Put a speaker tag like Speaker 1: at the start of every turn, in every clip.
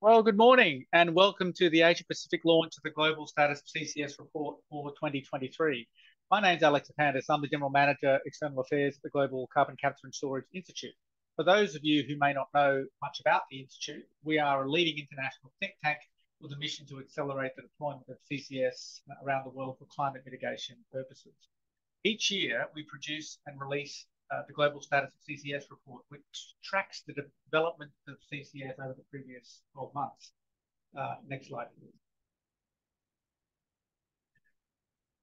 Speaker 1: Well, good morning and welcome to the Asia Pacific launch of the Global Status of CCS report for 2023. My name is Alex Zapantis. I'm the General Manager, External Affairs at the Global Carbon Capture and Storage Institute. For those of you who may not know much about the Institute, we are a leading international think tank with a mission to accelerate the deployment of CCS around the world for climate mitigation purposes. Each year, we produce and release the Global Status of CCS report, which tracks the development of CCS over the previous 12 months. Next slide, please.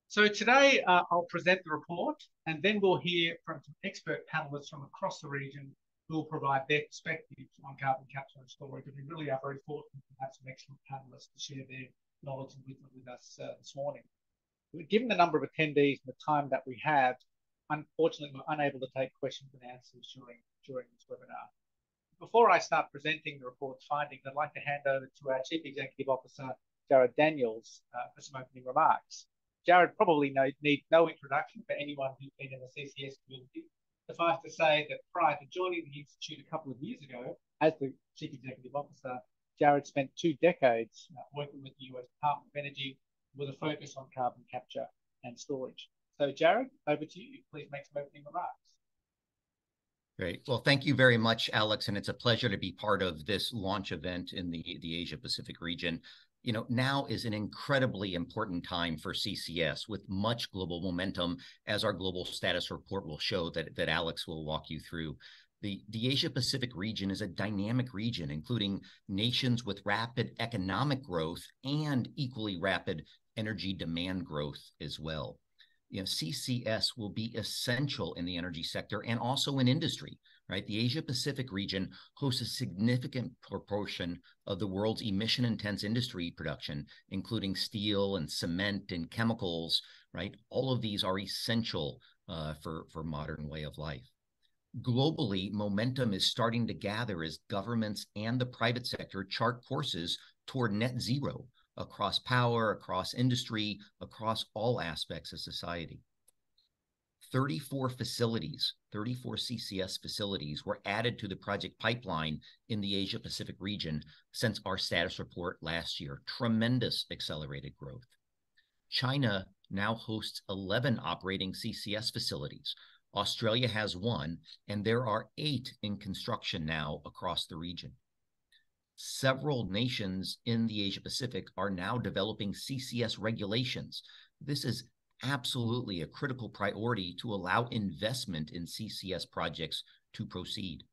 Speaker 1: So today, I'll present the report, and then we'll hear from some expert panelists from across the region who will provide their perspectives on carbon capture and storage. And we really are very fortunate to have some excellent panelists to share their knowledge and wisdom with us this morning. Given the number of attendees and the time that we have, unfortunately, we're unable to take questions and answers during this webinar. Before I start presenting the report's findings, I'd like to hand over to our Chief Executive Officer, Jarad Daniels, for some opening remarks. Jarad probably needs no introduction for anyone who's been in the CCS community. Suffice to say that prior to joining the Institute a couple of years ago, as the Chief Executive Officer, Jarad spent 2 decades working with the US Department of Energy with a focus on carbon capture and storage. So, Jarad, over to you. Please make some opening remarks.
Speaker 2: Great. Well, thank you very much, Alex, and it's a pleasure to be part of this launch event in the Asia-Pacific region. You know, now is an incredibly important time for CCS with much global momentum, as our global status report will show that Alex will walk you through. The Asia-Pacific region is a dynamic region, including nations with rapid economic growth and equally rapid energy demand growth as well. You know, CCS will be essential in the energy sector and also in industry, right? The Asia-Pacific region hosts a significant proportion of the world's emission-intense industry production, including steel and cement and chemicals, right? All of these are essential for modern way of life. Globally, momentum is starting to gather as governments and the private sector chart courses toward net zero across power, across industry, across all aspects of society. 34 CCS facilities were added to the project pipeline in the Asia-Pacific region since our status report last year. Tremendous accelerated growth. China now hosts 11 operating CCS facilities. Australia has 1, and there are 8 in construction now across the region. Several nations in the Asia-Pacific are now developing CCS regulations. This is absolutely a critical priority to allow investment in CCS projects to proceed.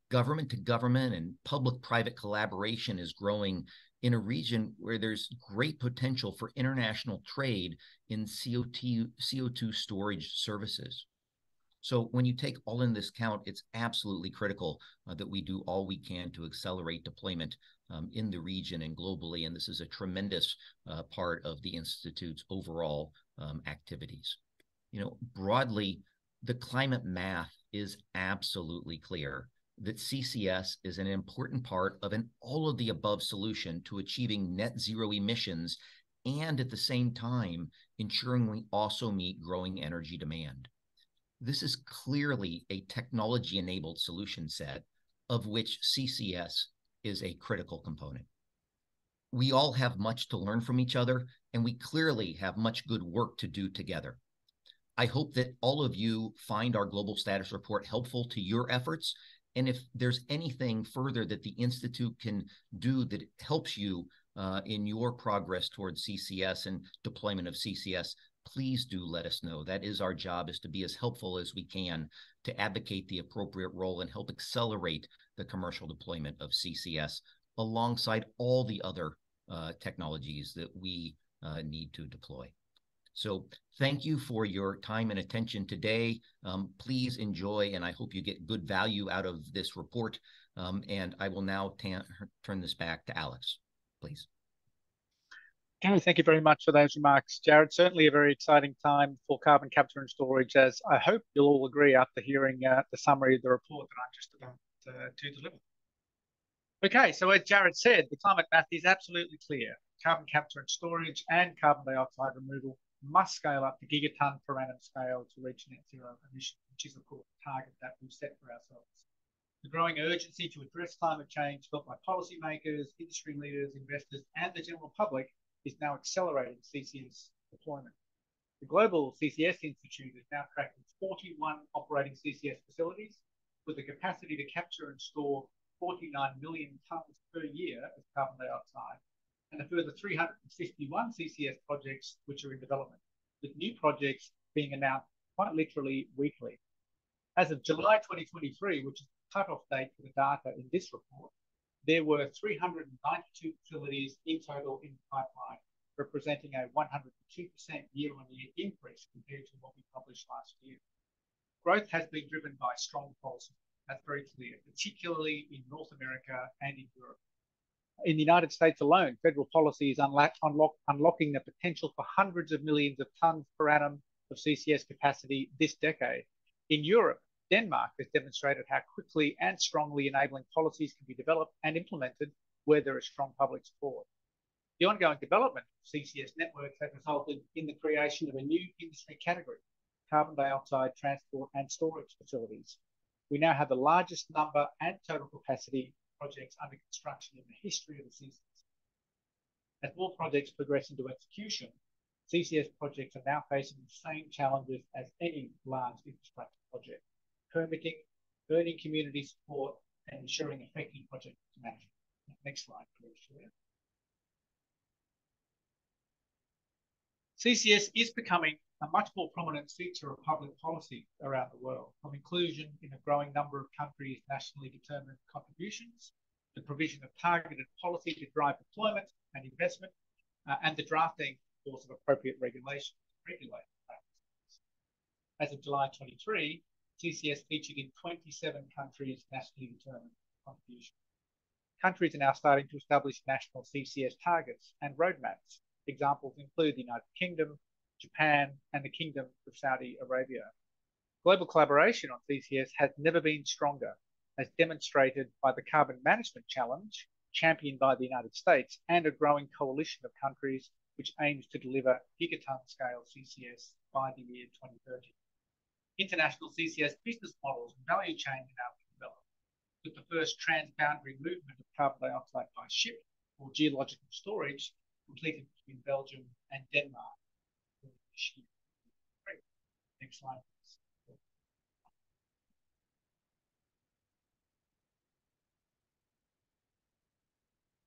Speaker 2: Government to government and public-private collaboration is growing in a region where there's great potential for international trade in CO2 storage services. So when you take all in this count, it's absolutely critical that we do all we can to accelerate deployment in the region and globally. And this is a tremendous part of the Institute's overall activities. You know, broadly, the climate math is absolutely clear that CCS is an important part of an all-of-the-above solution to achieving net zero emissions and at the same time ensuring we also meet growing energy demand. This is clearly a technology-enabled solution set of which CCS is a critical component. We all have much to learn from each other, and we clearly have much good work to do together. I hope that all of you find our Global Status Report helpful to your efforts, and if there's anything further that the Institute can do that helps you in your progress towards CCS and deployment of CCS, please do let us know. That is our job, is to be as helpful as we can to advocate the appropriate role and help accelerate the commercial deployment of CCS alongside all the other technologies that we need to deploy. So thank you for your time and attention today. Please enjoy, and I hope you get good value out of this report. And I will now turn this back to Alex, please.
Speaker 1: Okay, thank you very much for those remarks, Jarad. Certainly a very exciting time for carbon capture and storage, as I hope you'll all agree after hearing the summary of the report that I'm just about to deliver. Okay, so as Jarad said, the climate math is absolutely clear. Carbon capture and storage and carbon dioxide removal must scale up to gigaton per annum scale to reach net zero emissions, which is, of course, the target that we've set for ourselves. The growing urgency to address climate change felt by policymakers, industry leaders, investors, and the general public is now accelerating CCS deployment. The Global CCS Institute is now tracking 41 operating CCS facilities with the capacity to capture and store 49 million tonnes per year of carbon dioxide, and a further 351 CCS projects which are in development, with new projects being announced quite literally weekly. As of July 2023, which is the cut-off date for the data in this report, there were 392 facilities in total in the pipeline, representing a 102% year-on-year increase compared to what we published last year. Growth has been driven by strong policy. That's very clear, particularly in North America and in Europe. In the United States alone, federal policy is unlocking the potential for hundreds of millions of tonnes per annum of CCS capacity this decade. In Europe, Denmark has demonstrated how quickly and strongly enabling policies can be developed and implemented where there is strong public support. The ongoing development of CCS networks has resulted in the creation of a new industry category, carbon dioxide transport and storage facilities. We now have the largest number and total capacity projects under construction in the history of the CCS. As more projects progress into execution, CCS projects are now facing the same challenges as any large infrastructure project: permitting, earning community support, and ensuring effective project management. Next slide, please. CCS is becoming a much more prominent feature of public policy around the world, from inclusion in a growing number of countries' nationally determined contributions, the provision of targeted policy to drive deployment and investment, and the drafting, of course, of appropriate regulations to regulate practices. As of July 23, CCS featured in 27 countries' nationally determined contributions. Countries are now starting to establish national CCS targets and roadmaps. Examples include the United Kingdom, Japan, and the Kingdom of Saudi Arabia. Global collaboration on CCS has never been stronger, as demonstrated by the Carbon Management Challenge, championed by the United States, and a growing coalition of countries which aims to deliver gigaton-scale CCS by the year 2030. International CCS business models and value chains are now being developed, with the first trans-boundary movement of carbon dioxide by ship or geological storage completed between Belgium and Denmark. Next slide, please.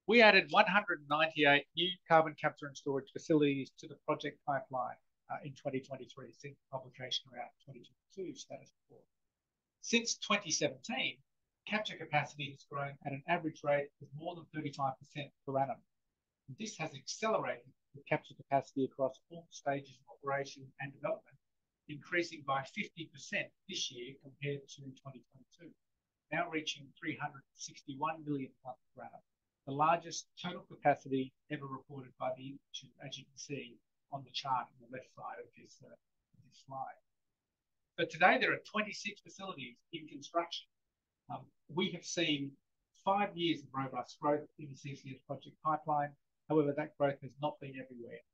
Speaker 1: We added 198 new carbon capture and storage facilities to the project pipeline in 2023 since publication around 2022 status report. Since 2017, capture capacity has grown at an average rate of more than 35% per annum. This has accelerated the capture capacity across all stages of operation and development, increasing by 50% this year compared to 2022, now reaching 361 million tonnes per annum, the largest total capacity ever reported by the Institute, as you can see on the chart on the left side of this slide. But today there are 26 facilities in construction. We have seen 5 years of robust growth in the CCS project pipeline. However, that growth has not been everywhere.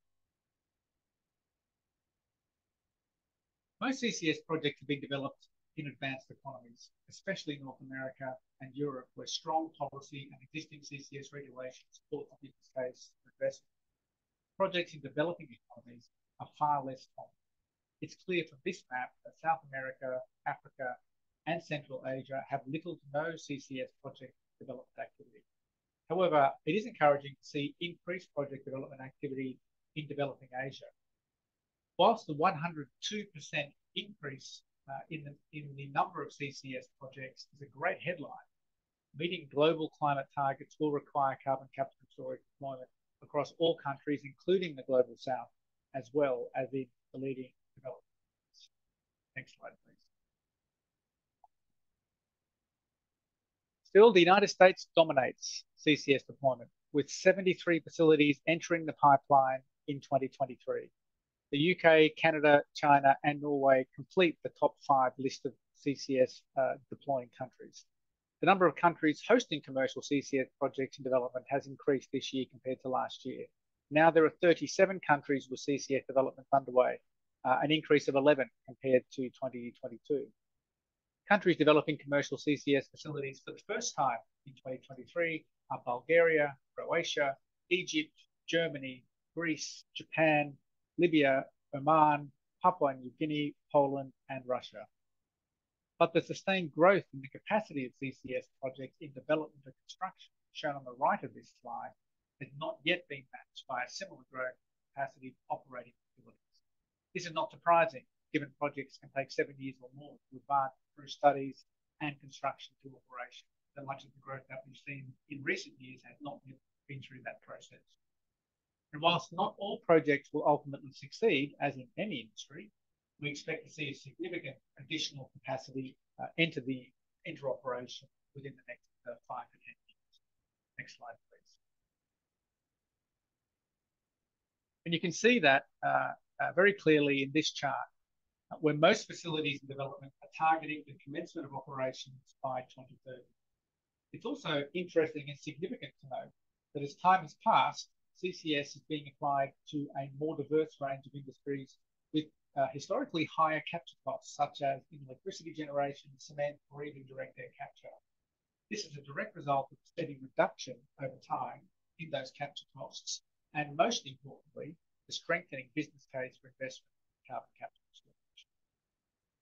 Speaker 1: Most CCS projects have been developed in advanced economies, especially North America and Europe, where strong policy and existing CCS regulations support the business case for investment. Projects in developing economies are far less common. It's clear from this map that South America, Africa, and Central Asia have little to no CCS project development activity. However, it is encouraging to see increased project development activity in developing Asia. Whilst the 102% increase in the number of CCS projects is a great headline, meeting global climate targets will require carbon capture and storage deployment across all countries, including the Global South, as well as in the leading developed countries. Next slide, please. Still, the United States dominates CCS deployment, with 73 facilities entering the pipeline in 2023. The UK, Canada, China, and Norway complete the top 5 list of CCS deploying countries. The number of countries hosting commercial CCS projects in development has increased this year compared to last year. Now there are 37 countries with CCS development underway, an increase of 11 compared to 2022. Countries developing commercial CCS facilities for the first time in 2023 are Bulgaria, Croatia, Egypt, Germany, Greece, Japan, Libya, Oman, Papua New Guinea, Poland, and Russia. But the sustained growth in the capacity of CCS projects in development and construction, shown on the right of this slide, has not yet been matched by a similar growth capacity of operating facilities. This is not surprising, given projects can take 7 years or more to advance through studies and construction to operation. So much of the growth that we've seen in recent years has not yet been through that process. And whilst not all projects will ultimately succeed, as in any industry, we expect to see a significant additional capacity enter operation within the next 5 to 10 years. Next slide, please. And you can see that very clearly in this chart, where most facilities in development are targeting the commencement of operations by 2030. It's also interesting and significant to note that as time has passed, CCS is being applied to a more diverse range of industries with historically higher capture costs, such as in electricity generation, cement, or even direct air capture. This is a direct result of a steady reduction over time in those capture costs, and most importantly, the strengthening business case for investment in carbon capture and storage.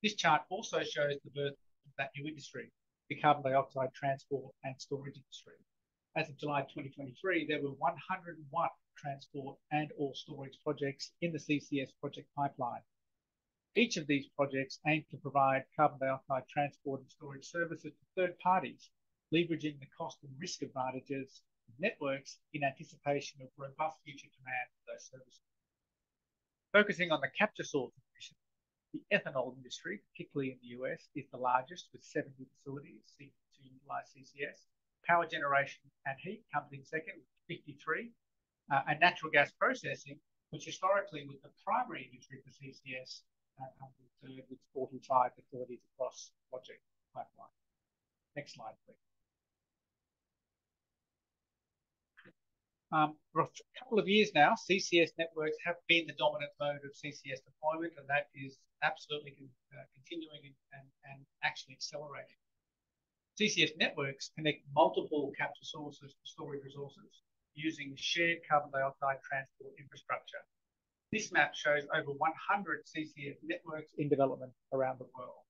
Speaker 1: This chart also shows the birth of that new industry, the carbon dioxide transport and storage industry. As of July 2023, there were 101 transport and/or storage projects in the CCS project pipeline. Each of these projects aim to provide carbon dioxide transport and storage services to third parties, leveraging the cost and risk advantages of networks in anticipation of robust future demand for those services. Focusing on the capture source of emissions, the ethanol industry, particularly in the US, is the largest with 70 facilities seeking to utilize CCS. Power generation and heat comes in second with 53, and natural gas processing, which historically was the primary industry for CCS, comes in third with 45 facilities across the project pipeline. Next slide, please. For a couple of years now, CCS networks have been the dominant mode of CCS deployment, and that is absolutely continuing and actually accelerating. CCS networks connect multiple capture sources to storage resources using shared carbon dioxide transport infrastructure. This map shows over 100 CCS networks in development around the world.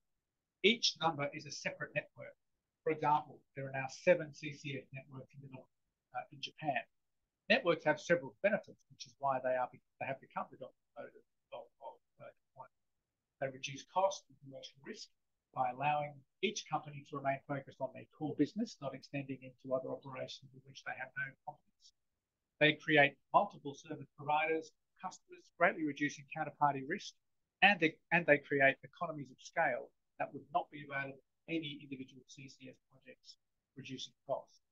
Speaker 1: Each number is a separate network. For example, there are now 7 CCS networks in development in Japan. Networks have several benefits, which is why they have become the dominant mode of deployment. They reduce cost and commercial risk by allowing each company to remain focused on their core business, not extending into other operations in which they have no competence. They create multiple service providers, customers, greatly reducing counterparty risk, and they create economies of scale that would not be available in any individual CCS projects, reducing costs.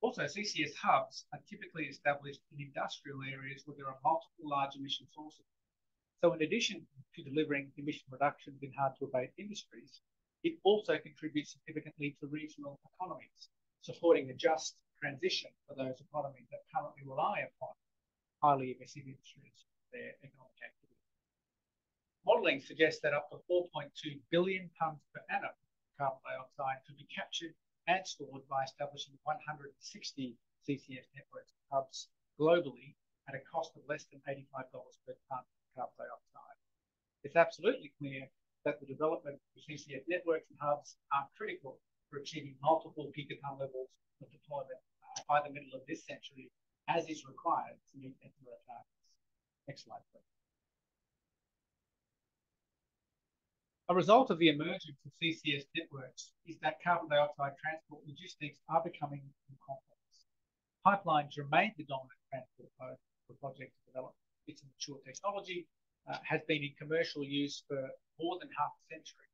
Speaker 1: Also, CCS hubs are typically established in industrial areas where there are multiple large emission sources. So in addition to delivering emission reductions in hard-to-abate industries, it also contributes significantly to regional economies, supporting a just transition for those economies that currently rely upon highly emissive industries for their economic activity. Modelling suggests that up to 4.2 billion tonnes per annum of carbon dioxide could be captured and stored by establishing 160 CCS networks and hubs globally at a cost of less than $85 per tonne of carbon dioxide. It's absolutely clear that the development of CCS networks and hubs are critical for achieving multiple gigaton levels of deployment by the middle of this century, as is required to meet net zero targets. Next slide, please. A result of the emergence of CCS networks is that carbon dioxide transport logistics are becoming more complex. Pipelines remain the dominant transport mode for project development. It's a mature technology, has been in commercial use for more than half a century.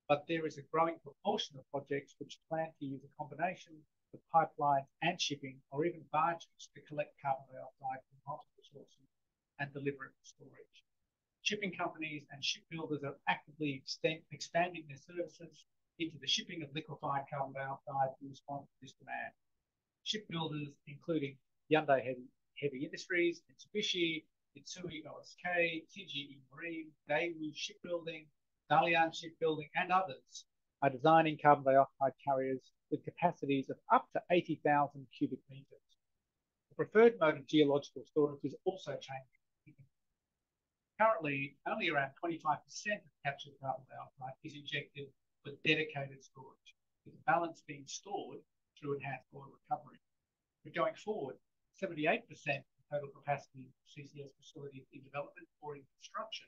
Speaker 1: But there is a growing proportion of projects which plan to use a combination of pipelines and shipping, or even barges, to collect carbon dioxide from multiple sources and deliver it for storage. Shipping companies and shipbuilders are actively expanding their services into the shipping of liquefied carbon dioxide in response to this demand. Shipbuilders, including Hyundai Heavy Industries, Mitsubishi, Mitsui OSK, TGE Marine, Daewoo Shipbuilding, Dalian Shipbuilding, and others are designing carbon dioxide carriers with capacities of up to 80,000 cubic metres. The preferred mode of geological storage is also changing. Currently, only around 25% of captured carbon dioxide is injected for dedicated storage, with the balance being stored through enhanced oil recovery. But going forward, 78% of total capacity of CCS facilities in development or in construction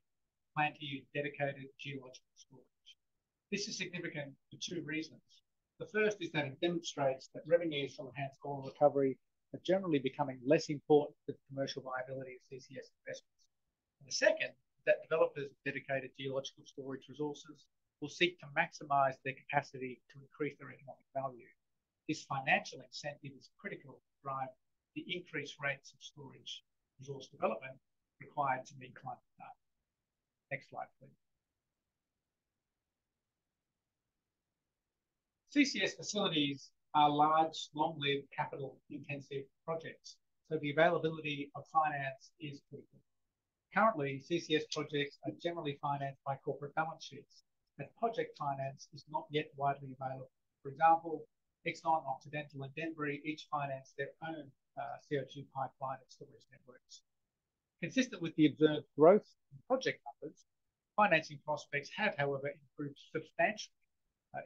Speaker 1: plan to use dedicated geological storage. This is significant for two reasons. The first is that it demonstrates that revenues from enhanced oil recovery are generally becoming less important to the commercial viability of CCS investments. And the second is that developers of dedicated geological storage resources will seek to maximise their capacity to increase their economic value. This financial incentive is critical to drive the increased rates of storage resource development required to meet climate targets. Next slide, please. CCS facilities are large, long-lived, capital-intensive projects, so the availability of finance is critical. Currently, CCS projects are generally financed by corporate balance sheets, as project finance is not yet widely available. For example, Exxon, Occidental, and Denbury each finance their own CO2 pipeline and storage networks. Consistent with the observed growth in project numbers, financing prospects have, however, improved substantially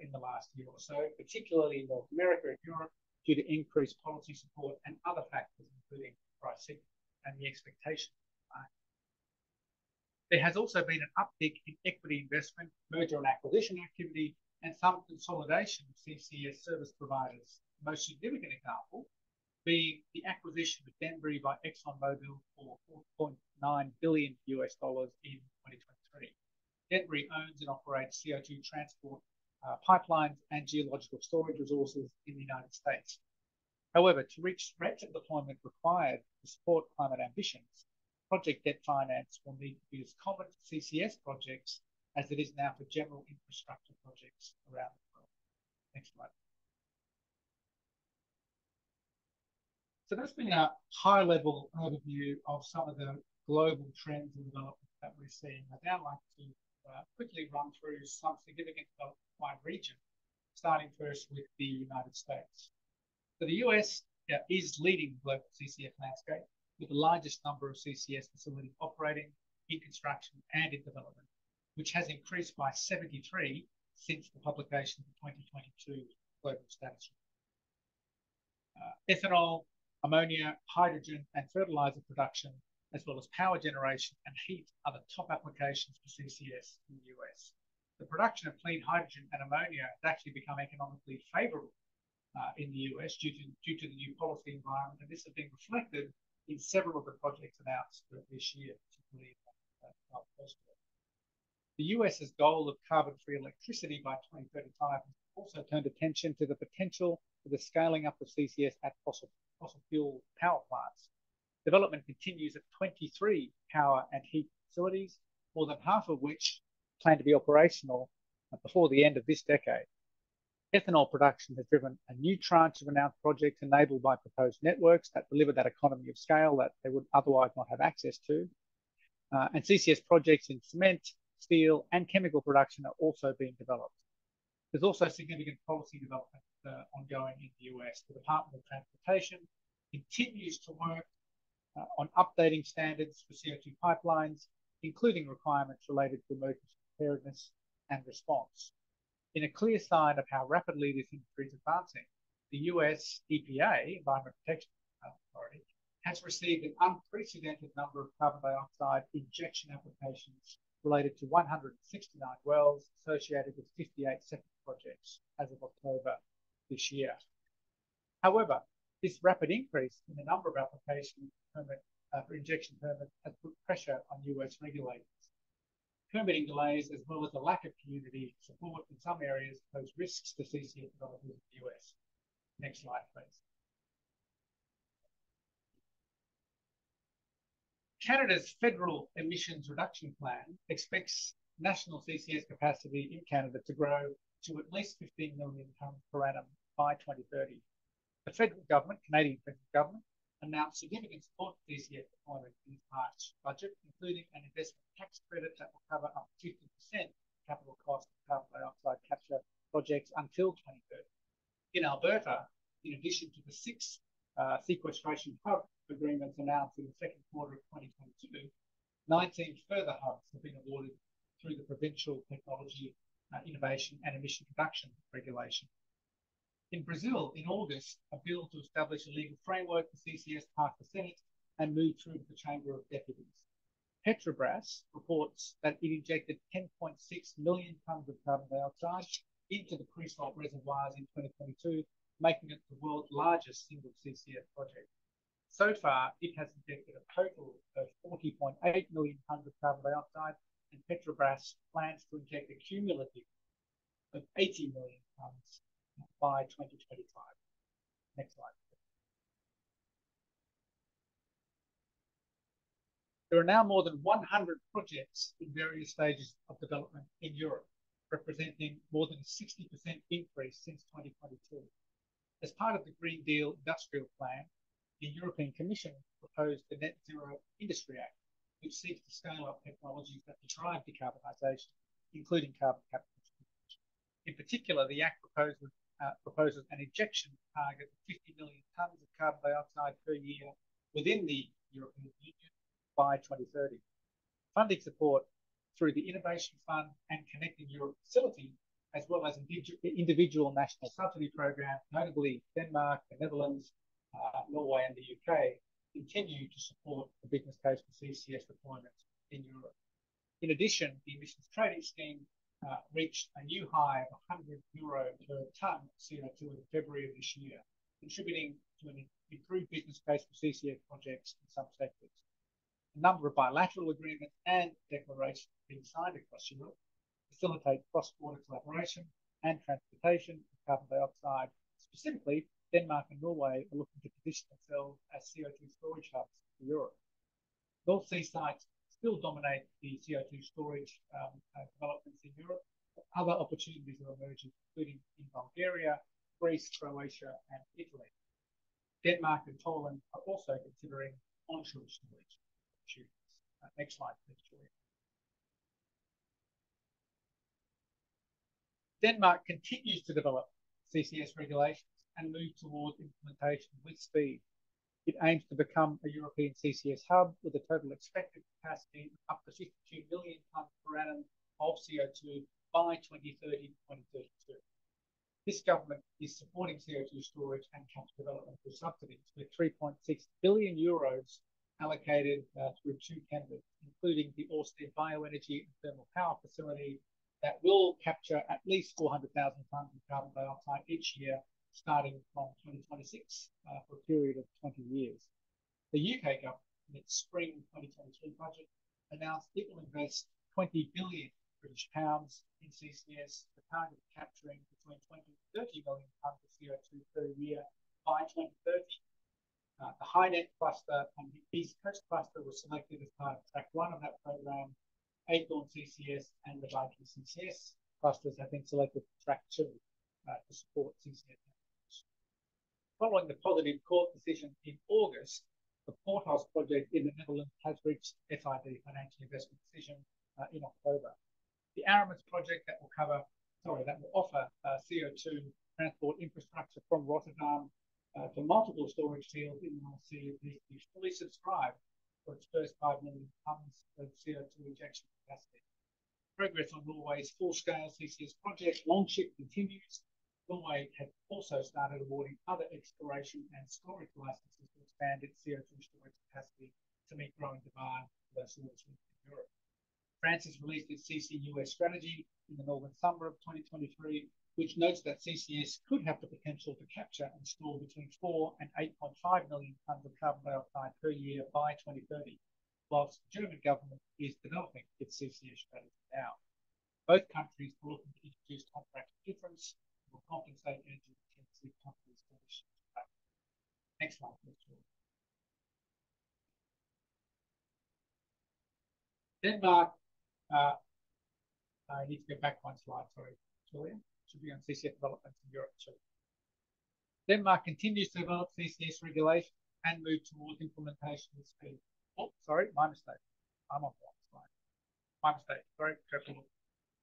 Speaker 1: in the last year or so, particularly in North America and Europe, due to increased policy support and other factors, including price signals and the expectation of the market. There has also been an uptick in equity investment, merger and acquisition activity, and some consolidation of CCS service providers. The most significant example being the acquisition of Denbury by ExxonMobil for $4.9 billion in 2023. Denbury owns and operates CO2 transport pipelines and geological storage resources in the United States. However, to reach rates of deployment required to support climate ambitions, project debt finance will need to be as common to CCS projects as it is now for general infrastructure projects around the world. Next slide. So that's been a high-level overview of some of the global trends and developments that we're seeing. I'd now like to quickly run through some significant developments by region, starting first with the United States. So the US is leading the global CCS landscape, with the largest number of CCS facilities operating, in construction and in development, which has increased by 73 since the publication of the 2022 Global Status Report. Ethanol, ammonia, hydrogen and fertilizer production, as well as power generation and heat, are the top applications for CCS in the US. The production of clean hydrogen and ammonia has actually become economically favourable in the US due to the new policy environment, and this has been reflected in several of the projects announced this year, particularly in the Gulf Coast. The US's goal of carbon-free electricity by 2035 has also turned attention to the potential for the scaling up of CCS at fossil fuel power plants. Development continues at 23 power and heat facilities, more than half of which plan to be operational before the end of this decade. Ethanol production has driven a new tranche of announced projects enabled by proposed networks that deliver that economy of scale that they would otherwise not have access to. And CCS projects in cement, steel, and chemical production are also being developed. There's also significant policy development ongoing in the US. The Department of Transportation continues to work on updating standards for CO2 pipelines, including requirements related to emergency preparedness and response. In a clear sign of how rapidly this industry is advancing, the US EPA, Environment Protection Authority, has received an unprecedented number of carbon dioxide injection applications related to 169 wells associated with 58 separate projects as of October this year. However, this rapid increase in the number of applications for injection permits has put pressure on US regulators. Permitting delays, as well as a lack of community support in some areas, pose risks to CCS developers in the US. Next slide, please. Canada's federal emissions reduction plan expects national CCS capacity in Canada to grow to at least 15 million tonnes per annum by 2030. The federal government, Canadian federal government, announced significant support for CCS deployment in its March budget, including an investment tax credit that will cover up to 50% capital cost of carbon dioxide capture projects until 2030. In Alberta, in addition to the 6 sequestration hub agreements announced in the second quarter of 2022, 19 further hubs have been awarded through the Provincial Technology Innovation and Emission Reduction Regulation. In Brazil, in August, a bill to establish a legal framework for CCS passed the Senate and moved through to the Chamber of Deputies. Petrobras reports that it injected 10.6 million tonnes of carbon dioxide into the pre-salt reservoirs in 2022, making it the world's largest single CCS project. So far, it has injected a total of 40.8 million tonnes of carbon dioxide, and Petrobras plans to inject a cumulative of 80 million tonnes by 2025. Next slide. There are now more than 100 projects in various stages of development in Europe, representing more than a 60% increase since 2022. As part of the Green Deal Industrial Plan, the European Commission proposed the Net Zero Industry Act, which seeks to scale up technologies that will drive decarbonisation, including carbon capture. In particular, the Act proposes an injection target of 50 million tonnes of carbon dioxide per year within the European Union by 2030. Funding support through the Innovation Fund and Connecting Europe facility, as well as individual national subsidy programs, notably Denmark, the Netherlands, Norway and the UK, continue to support the business case for CCS deployments in Europe. In addition, the emissions trading scheme reached a new high of €100 per tonne of CO2 in February of this year, contributing to an improved business case for CCS projects in some sectors. A number of bilateral agreements and declarations being signed across Europe facilitate cross-border collaboration and transportation of carbon dioxide. Specifically, Denmark and Norway are looking to position themselves as CO2 storage hubs for Europe. North Sea sites still dominate the CO2 storage developments in Europe, but other opportunities are emerging, including in Bulgaria, Greece, Croatia, and Italy. Denmark and Poland are also considering onshore storage opportunities. Next slide, please, Julia. Denmark continues to develop CCS regulations and move towards implementation with speed. It aims to become a European CCS hub with a total expected capacity of up to 52 million tonnes per annum of CO2 by 2030-2032. This government is supporting CO2 storage and capture development through subsidies, with 3.6 billion euros allocated through 2 tenders, including the Ørsted Bioenergy and Thermal Power Facility that will capture at least 400,000 tonnes of carbon dioxide each year, starting from 2026 for a period of 20 years. The UK government, in its spring 2023 budget, announced it will invest £20 billion in CCS, the target of capturing between 20 and 30 million tonnes of CO2 per year by 2030. The HyNet cluster and the East Coast cluster were selected as part of track 1 of that program. Acorn CCS and the Viking CCS clusters have been selected for track 2 to support CCS. Following the positive court decision in August, the Porthouse project in the Netherlands has reached FID, financial investment decision, in October. The Aramis project that will offer CO2 transport infrastructure from Rotterdam to multiple storage fields in the North Sea is fully subscribed for its first 5 million tonnes of CO2 injection capacity. Progress on Norway's full-scale CCS project, Longship, continues. Norway has also started awarding other exploration and storage licenses to expand its CO2 storage capacity to meet growing demand for those storage in Europe. France has released its CCUS strategy in the northern summer of 2023, which notes that CCS could have the potential to capture and store between 4 and 8.5 million tonnes of carbon dioxide per year by 2030, whilst the German government is developing its CCS strategy now. Both countries are looking to introduce contract difference will compensate energy-intensive companies for this. Next slide, please. Denmark, I need to go back 1 slide, sorry, Julia. Should be on CCS developments in Europe too. Denmark continues to develop CCS regulation and move towards implementation with speed. Oh, sorry, my mistake. I'm on the wrong slide. My mistake. Sorry, careful.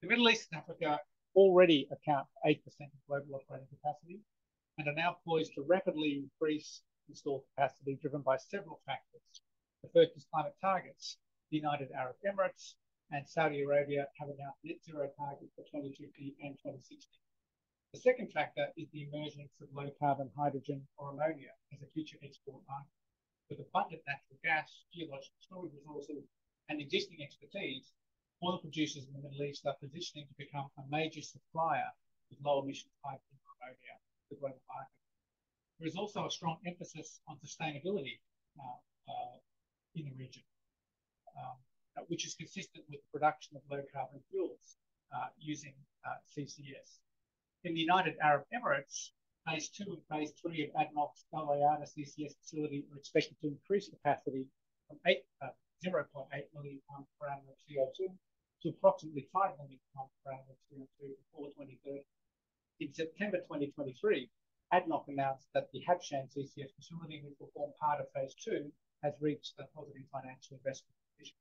Speaker 1: The Middle East and Africa already account for 8% of global operating capacity and are now poised to rapidly increase installed capacity driven by several factors. The first is climate targets. The United Arab Emirates and Saudi Arabia have announced net zero targets for 2050 and 2060. The second factor is the emergence of low carbon hydrogen or ammonia as a future export market. With abundant natural gas, geological storage resources, and existing expertise, oil producers in the Middle East are positioning to become a major supplier of low emission hydrogen or ammonia to the global market. There is also a strong emphasis on sustainability in the region, which is consistent with the production of low carbon fuels using CCS. In the United Arab Emirates, Phase 2 and Phase 3 of ADNOC's El Ayada CCS facility are expected to increase capacity from 0.8 million tonnes per annum of CO2 to approximately 5 million tonnes per annum of CO2 before 2030. In September 2023, ADNOC announced that the Habshan CCS facility, which will form part of Phase 2, has reached a positive financial investment decision.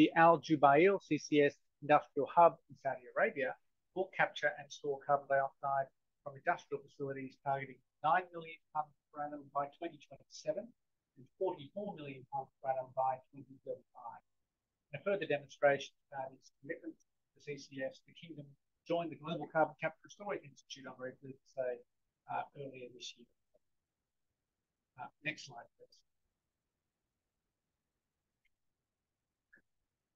Speaker 1: The Al Jubail CCS industrial hub in Saudi Arabia will capture and store carbon dioxide from industrial facilities targeting 9 million tonnes per annum by 2027 and 44 million tonnes per annum by 2035. In a further demonstration of its commitment to CCS, the Kingdom joined the Global Carbon Capture and Storage Institute, I'm very pleased to say, earlier this year. Next slide, please.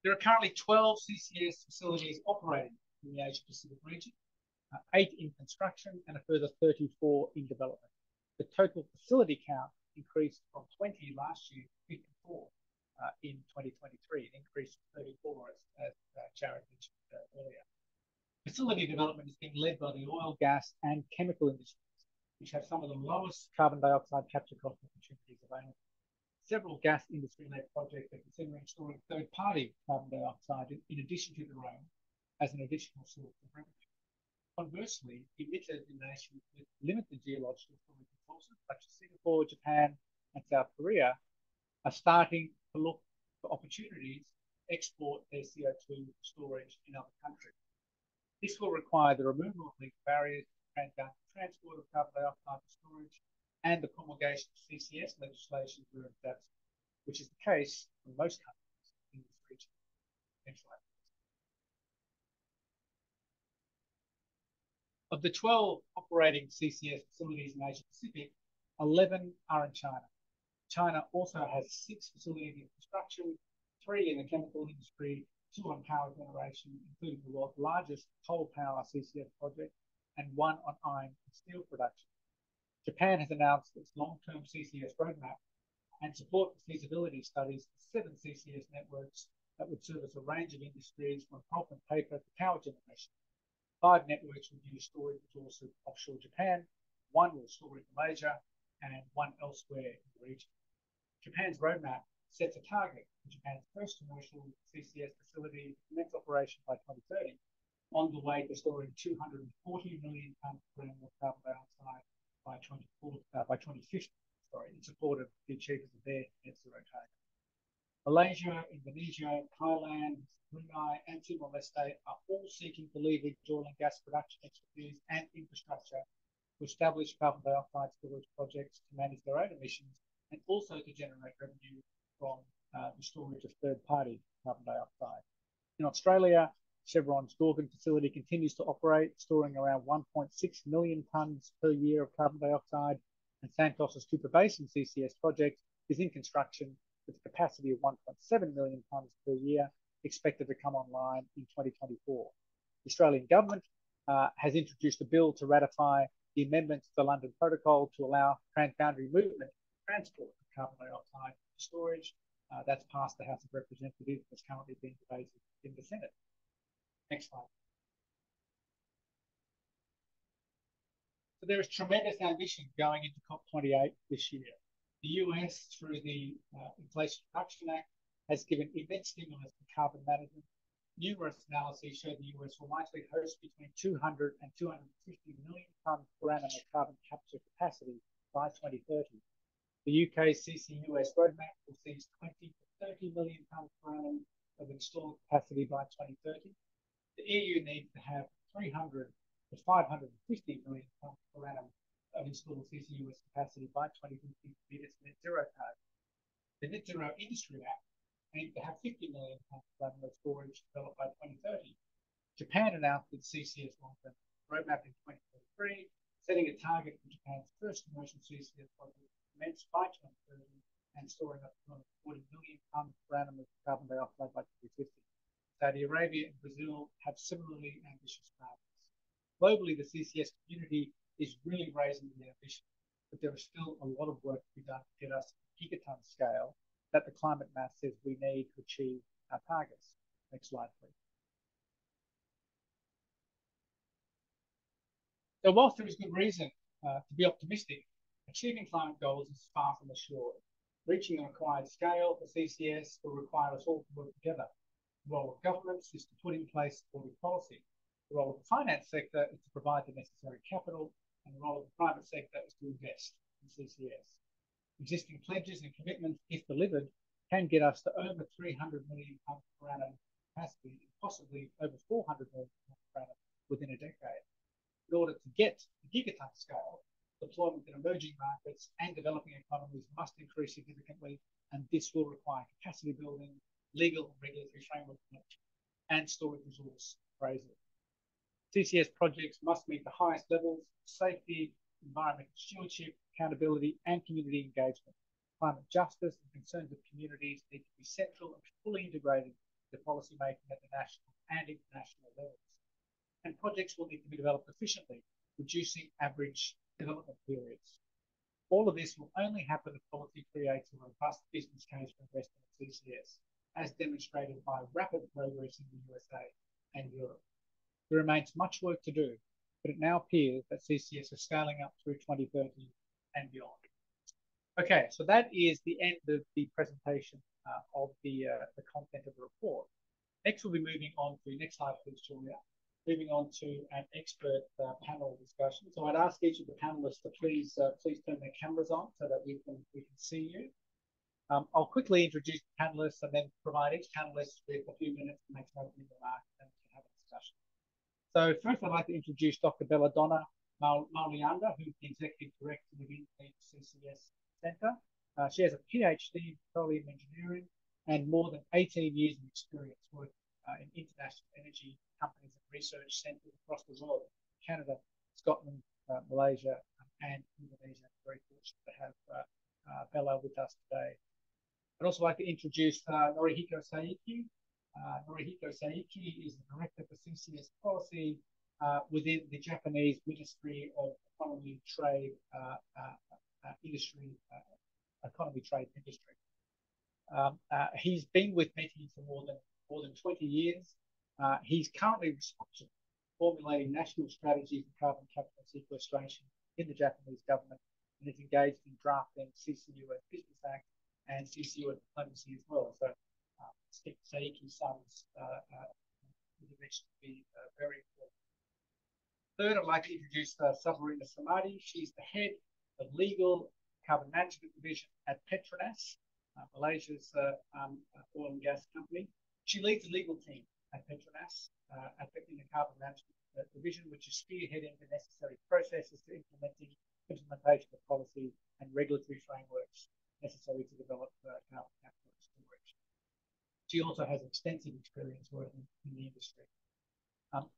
Speaker 1: There are currently 12 CCS facilities operating in the Asia-Pacific region, 8 in construction and a further 34 in development. The total facility count increased from 20 last year to 54 in 2023, an increase of 34 as Jarad mentioned earlier. Facility development is being led by the oil, gas and chemical industries, which have some of the lowest carbon dioxide capture cost opportunities available. Several gas industry-led projects are considering storing third-party carbon dioxide in addition to their own as an additional source of revenue. Conversely, emitters in nations with limited geological storage resources, such as Singapore, Japan, and South Korea, are starting to look for opportunities to export their CO2 storage in other countries. This will require the removal of legal barriers to transport of carbon dioxide for storage and the promulgation of CCS legislation where it's absent, which is the case for most countries in this region. Next slide. Of the 12 operating CCS facilities in Asia Pacific, 11 are in China. China also has 6 facilities in construction, 3 in the chemical industry, 2 on power generation, including the world's largest coal power CCS project, and 1 on iron and steel production. Japan has announced its long-term CCS roadmap and support for feasibility studies for 7 CCS networks that would service a range of industries from pulp and paper to power generation. 5 networks will use storage resources offshore Japan, 1 will store in Malaysia, and 1 elsewhere in the region. Japan's roadmap sets a target for Japan's first commercial CCS facility to commence operation by 2030, on the way to storing 240 million tonnes per annum of carbon dioxide by 2050, in support of the achievements of their net zero target. Malaysia, Indonesia, Thailand, Brunei, and Timor-Leste are all seeking to leverage oil and gas production expertise and infrastructure to establish carbon dioxide storage projects to manage their own emissions and also to generate revenue from the storage of third-party carbon dioxide. In Australia, Chevron's Gorgon facility continues to operate, storing around 1.6 million tonnes per year of carbon dioxide, and Santos's Cooper Basin CCS project is in construction with a capacity of 1.7 million tonnes per year, expected to come online in 2024. The Australian government has introduced a bill to ratify the amendments to the London Protocol to allow transboundary movement and transport of carbon dioxide storage. That's passed the House of Representatives and is currently being debated in the Senate. Next slide. So there is tremendous ambition going into COP28 this year. The US, through the Inflation Reduction Act, has given immense stimulus to carbon management. Numerous analyses show the US will likely host between 200 and 250 million tonnes per annum of carbon capture capacity by 2030. The UK's CCUS roadmap will see 20 to 30 million tonnes per annum of installed capacity by 2030. the EU needs to have 300 to 550 million tonnes per annum of installed CCUS capacity by 2050 to meet its net zero target. The Net Zero Industry Act aims to have 50 million tonnes per annum of storage developed by 2030. Japan announced its CCS long-term roadmap in 2023, setting a target for Japan's first commercial CCS project commenced by 2030 and storing up to 40 million tonnes per annum of carbon dioxide by 2050. Saudi Arabia and Brazil have similarly ambitious targets. Globally, the CCS community is really raising the ambition, but there is still a lot of work to be done to get us to the gigaton scale that the climate math says we need to achieve our targets. Next slide, please. So whilst there is good reason to be optimistic, achieving climate goals is far from assured. Reaching a required scale for CCS will require us all to work together. The role of governments is to put in place supportive policy. The role of the finance sector is to provide the necessary capital, and the role of the private sector is to invest in CCS. Existing pledges and commitments, if delivered, can get us to over 300 million tonnes per annum capacity, and possibly over 400 million tonnes per annum within a decade. In order to get the gigaton scale, deployment in emerging markets and developing economies must increase significantly, and this will require capacity building, legal and regulatory framework, and storage resource appraisal. CCS projects must meet the highest levels of safety, environmental stewardship, accountability, and community engagement. Climate justice and concerns of communities need to be central and fully integrated into policy making at the national and international levels. And projects will need to be developed efficiently, reducing average development periods. All of this will only happen if policy creates a robust business case for investment in CCS, as demonstrated by rapid progress in the USA and Europe. There remains much work to do, but it now appears that CCS is scaling up through 2030 and beyond. Okay, so that is the end of the presentation of the content of the report. Next, we'll be moving on to, next slide please, Julia. Moving on to an expert panel discussion. So I'd ask each of the panelists to please turn their cameras on so that we can see you. I'll quickly introduce the panelists and then provide each panelist with a few minutes to make some opening remarks and to have a discussion. So first, I'd like to introduce Dr. Belladonna Maulianda, who's the Executive Director within the CCS Centre. She has a PhD in petroleum engineering and more than 18 years of experience working in international energy companies and research centres across the world, Canada, Scotland, Malaysia, and Indonesia. I'm very fortunate to have Bella with us today. I'd also like to introduce Norihiko Saiki. Norihiko Saiki is the Director for CCS Policy within the Japanese Ministry of Economy, Trade, Industry. He's been with METI for more than 20 years. He's currently responsible for formulating national strategies for carbon capture and sequestration in the Japanese government, and is engaged in drafting CCUS Business Act and CCUS diplomacy as well. So Saiki's son's intervention will be very important. Third, I'd like to introduce Sabrina Samadi. She's the head of legal carbon management division at Petronas, Malaysia's oil and gas company. She leads the legal team at Petronas in the carbon management division, which is spearheading the necessary processes to implementation of policy and regulatory frameworks necessary to develop carbon capture and storage. She also has extensive experience working in the industry.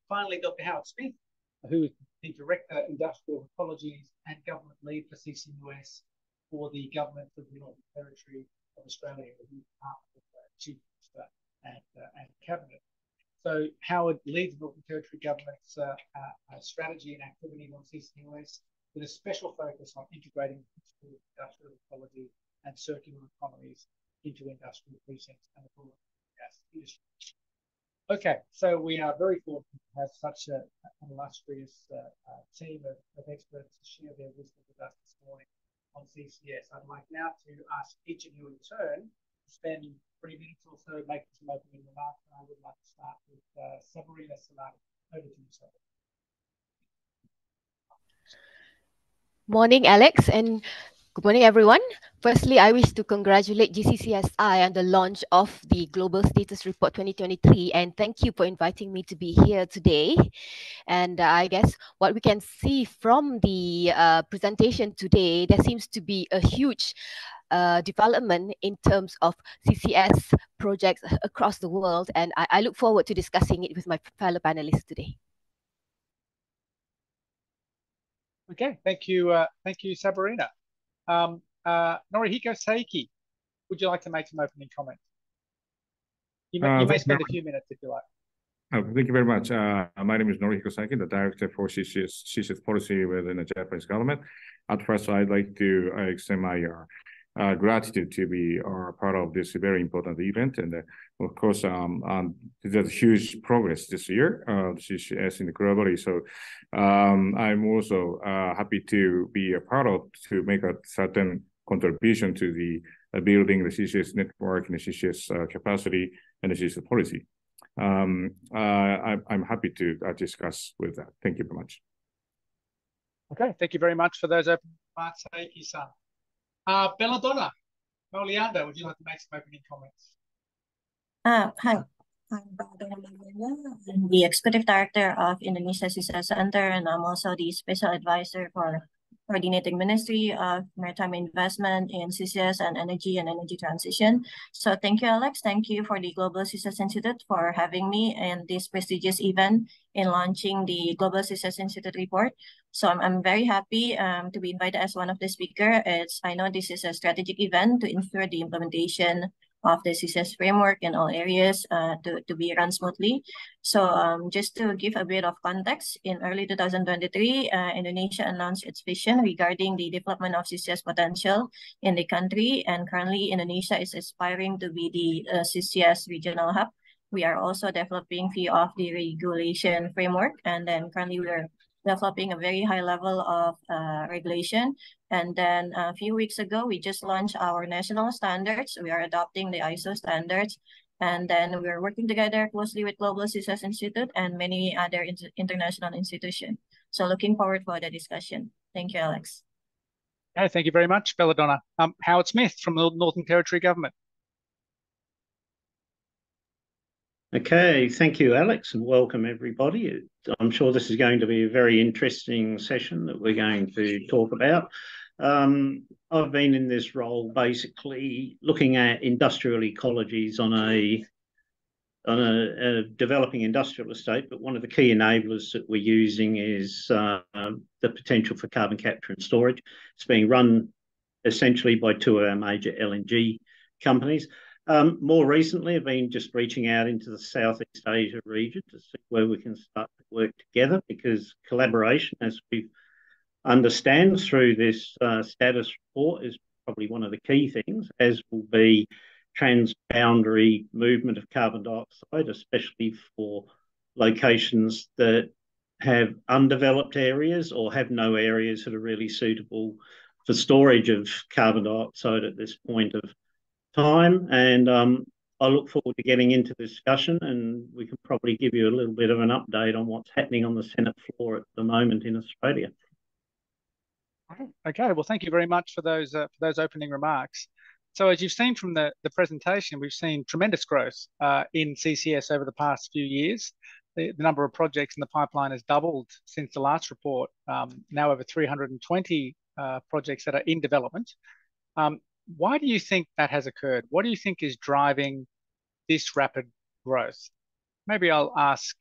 Speaker 1: Finally, Dr. Howard Smith, who is the Director, Industrial Ecologies and Government Lead for CCUS for the Government of the Northern Territory of Australia, the Department of Chief Minister and Cabinet. So Howard leads the Northern Territory Government's strategy and activity on CCUS with a special focus on integrating industrial ecology and circular economies into industrial precincts and the broader gas industry. Okay, so we are very fortunate to have such an illustrious team of experts to share their wisdom with us this morning on CCS. I'd like now to ask each of you in turn to spend 3 minutes or so making some opening remarks. I would like to start with Sabrina Samadi. Over to you, Sabrina.
Speaker 3: Morning, Alex, and good morning, everyone. Firstly, I wish to congratulate GCCSI on the launch of the Global Status Report 2023, and thank you for inviting me to be here today. And I guess what we can see from the presentation today, there seems to be a huge development in terms of CCS projects across the world, and I look forward to discussing it with my fellow panelists today.
Speaker 1: Okay, thank you, Sabrina. Norihiko Seiki, would you like to make some opening comments? You may spend a few minutes if you like.
Speaker 4: Thank you very much. My name is Norihiko Saiki, the Director for CCS Policy within the Japanese government. At first, I'd like to extend my gratitude to be part of this very important event. And of course, there's huge progress this year, CCS in the globally. So I'm also happy to be a part of, to make a certain contribution to the building the CCS network and the CCS capacity and the CCS policy. I'm happy to discuss with that. Thank you very much.
Speaker 1: Okay, thank you very much for those opening remarks, Saiki-san. Belladonna Molianda, would you like to make some opening comments?
Speaker 5: Hi, I'm Belladonna Molianda. I'm the Executive Director of Indonesia CCS Center, and I'm also the Special Advisor for Coordinating Ministry of Maritime Investment in CCS and Energy Transition. So thank you, Alex. Thank you for the Global CCS Institute for having me in this prestigious event in launching the Global CCS Institute report. So I'm very happy to be invited as one of the speakers. I know this is a strategic event to ensure the implementation of the CCS framework in all areas to be run smoothly. So just to give a bit of context, in early 2023, Indonesia announced its vision regarding the development of CCS potential in the country. And currently, Indonesia is aspiring to be the CCS regional hub. We are also developing few of the regulation framework. And then currently, we're developing a very high level of regulation. And then a few weeks ago, we just launched our national standards. We are adopting the ISO standards. And then we're working together closely with Global CCS Institute and many other international institutions. So looking forward for the discussion. Thank you, Alex.
Speaker 1: Okay, thank you very much, Belladonna. Howard Smith from the Northern Territory Government.
Speaker 6: Okay, thank you, Alex, and welcome everybody. I'm sure this is going to be a very interesting session that we're going to talk about. I've been in this role basically looking at industrial ecologies on a developing industrial estate, but one of the key enablers that we're using is the potential for carbon capture and storage. It's being run essentially by two of our major LNG companies. More recently, I've been just reaching out into the Southeast Asia region to see where we can start to work together, because collaboration, as we understand through this status report, is probably one of the key things, as will be transboundary movement of carbon dioxide, especially for locations that have undeveloped areas or have no areas that are really suitable for storage of carbon dioxide at this point of time. And I look forward to getting into the discussion, and we can probably give you a little bit of an update on what's happening on the Senate floor at the moment in Australia.
Speaker 1: Okay, well, thank you very much for those opening remarks. So as you've seen from the presentation, we've seen tremendous growth in CCS over the past few years. The number of projects in the pipeline has doubled since the last report, now over 320 projects that are in development. Why do you think that has occurred? What do you think is driving this rapid growth? Maybe I'll ask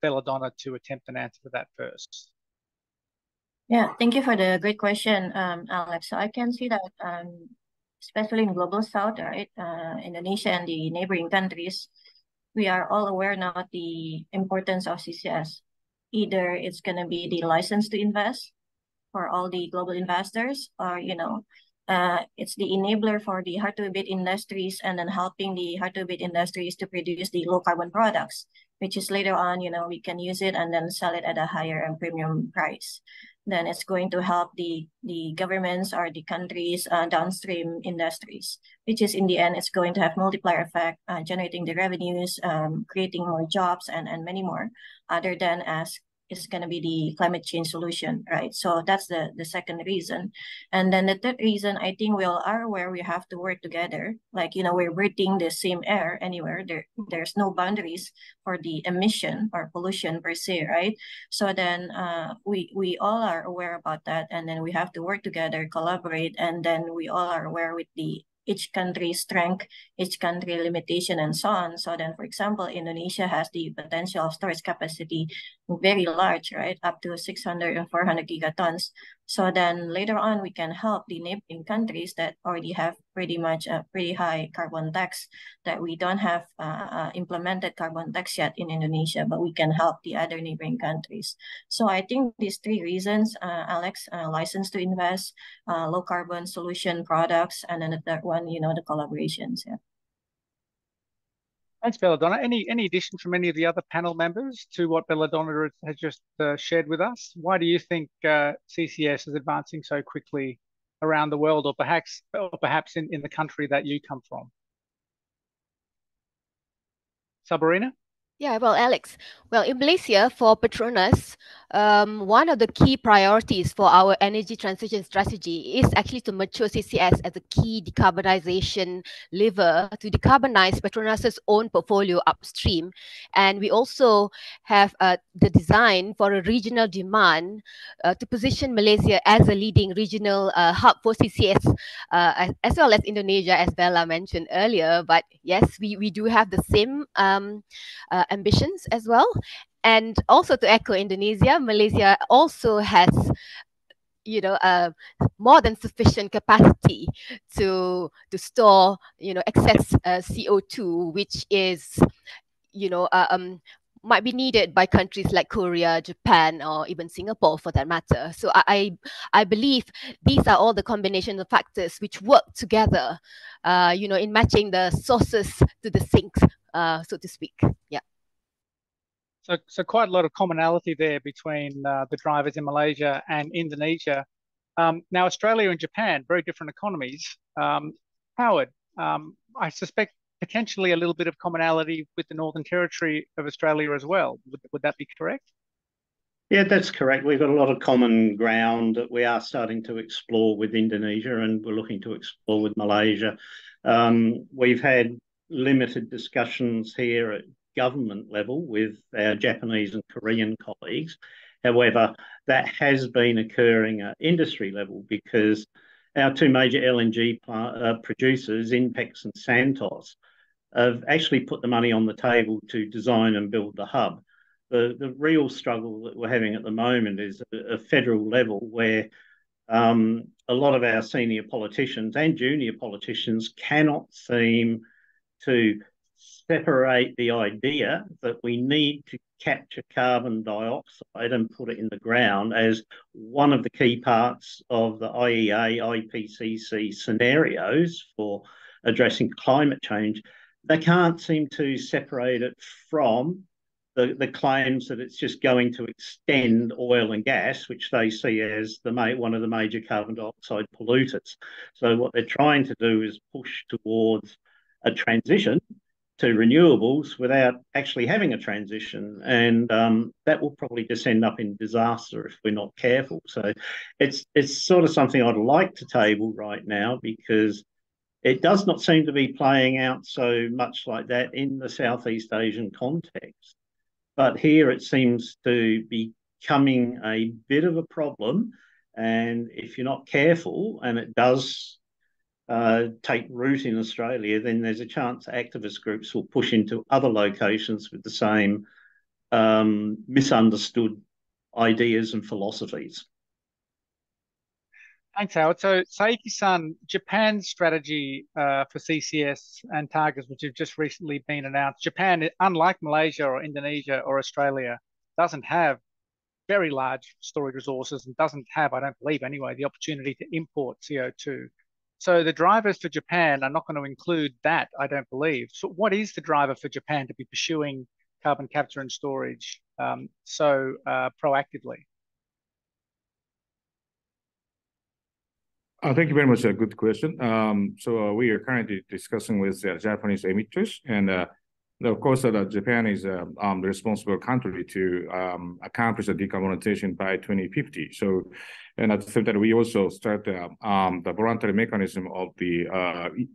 Speaker 1: Belladonna to attempt an answer to that first.
Speaker 5: Yeah, thank you for the great question, Alex. So I can see that, especially in Global South, right, Indonesia and the neighboring countries, we are all aware now of the importance of CCS. Either it's going to be the license to invest for all the global investors, or, it's the enabler for the hard-to-abate industries, and then helping the hard-to-abate industries to produce the low-carbon products, which is later on, we can use it and then sell it at a higher and premium price. Then it's going to help the governments or the countries' downstream industries, which is in the end, it's going to have multiplier effect, generating the revenues, creating more jobs, and many more, other than as is going to be the climate change solution, right? So that's the second reason. And then the third reason, I think we all are aware we have to work together. Like, we're breathing the same air anywhere. There's no boundaries for the emission or pollution per se, right? So then we all are aware about that. And then we have to work together, collaborate, and then we all are aware with each country's strength, each country limitation, and so on. So then, for example, Indonesia has the potential of storage capacity very large, right? Up to 600 and 400 gigatons. So then later on, we can help the neighboring countries that already have pretty much a pretty high carbon tax, that we don't have implemented carbon tax yet in Indonesia, but we can help the other neighboring countries. So I think these three reasons, Alex, license to invest, low carbon solution products, and then the third one, the collaborations. Yeah.
Speaker 1: Thanks, Belladonna. Any addition from any of the other panel members to what Belladonna has just shared with us? Why do you think CCS is advancing so quickly around the world, or perhaps in the country that you come from? Sabrina?
Speaker 3: Yeah, well, Alex, in Malaysia, for Petronas, one of the key priorities for our energy transition strategy is actually to mature CCS as a key decarbonization lever to decarbonize Petronas's own portfolio upstream. And we also have the design for a regional demand to position Malaysia as a leading regional hub for CCS, as well as Indonesia, as Bella mentioned earlier. But yes, we do have the same ambitions as well. And also to echo Indonesia, Malaysia also has more than sufficient capacity to store excess CO2, which is might be needed by countries like Korea, Japan, or even Singapore for that matter. So I believe these are all the combination of factors which work together in matching the sources to the sinks, so to speak. Yeah.
Speaker 1: So quite a lot of commonality there between the drivers in Malaysia and Indonesia. Now, Australia and Japan, very different economies. Howard, I suspect potentially a little bit of commonality with the Northern Territory of Australia as well. Would that be correct?
Speaker 6: Yeah, that's correct. We've got a lot of common ground that we are starting to explore with Indonesia, and we're looking to explore with Malaysia. We've had limited discussions here at government level with our Japanese and Korean colleagues. However, that has been occurring at industry level because our two major LNG producers, INPEX and Santos, have actually put the money on the table to design and build the hub. The real struggle that we're having at the moment is a federal level where a lot of our senior politicians and junior politicians cannot seem to separate the idea that we need to capture carbon dioxide and put it in the ground as one of the key parts of the IEA, IPCC scenarios for addressing climate change. They can't seem to separate it from the claims that it's just going to extend oil and gas, which they see as one of the major carbon dioxide polluters. So what they're trying to do is push towards a transition to renewables without actually having a transition. And that will probably just end up in disaster if we're not careful. So it's sort of something I'd like to table right now because it does not seem to be playing out so much like that in the Southeast Asian context. But here it seems to be becoming a bit of a problem. And if you're not careful and it does take root in Australia, then there's a chance activist groups will push into other locations with the same misunderstood ideas and philosophies.
Speaker 1: Thanks, Howard. So, Saiki-san, Japan's strategy for CCS and targets, which have just recently been announced, Japan, unlike Malaysia or Indonesia or Australia, doesn't have very large storage resources and doesn't have, I don't believe anyway, the opportunity to import CO2. So the drivers for Japan are not going to include that, I don't believe. So what is the driver for Japan to be pursuing carbon capture and storage so proactively?
Speaker 4: Thank you very much. A good question. So we are currently discussing with Japanese emitters, and of course, Japan is the responsible country to accomplish the decarbonization by 2050. So, and at the same time, we also start the voluntary mechanism of the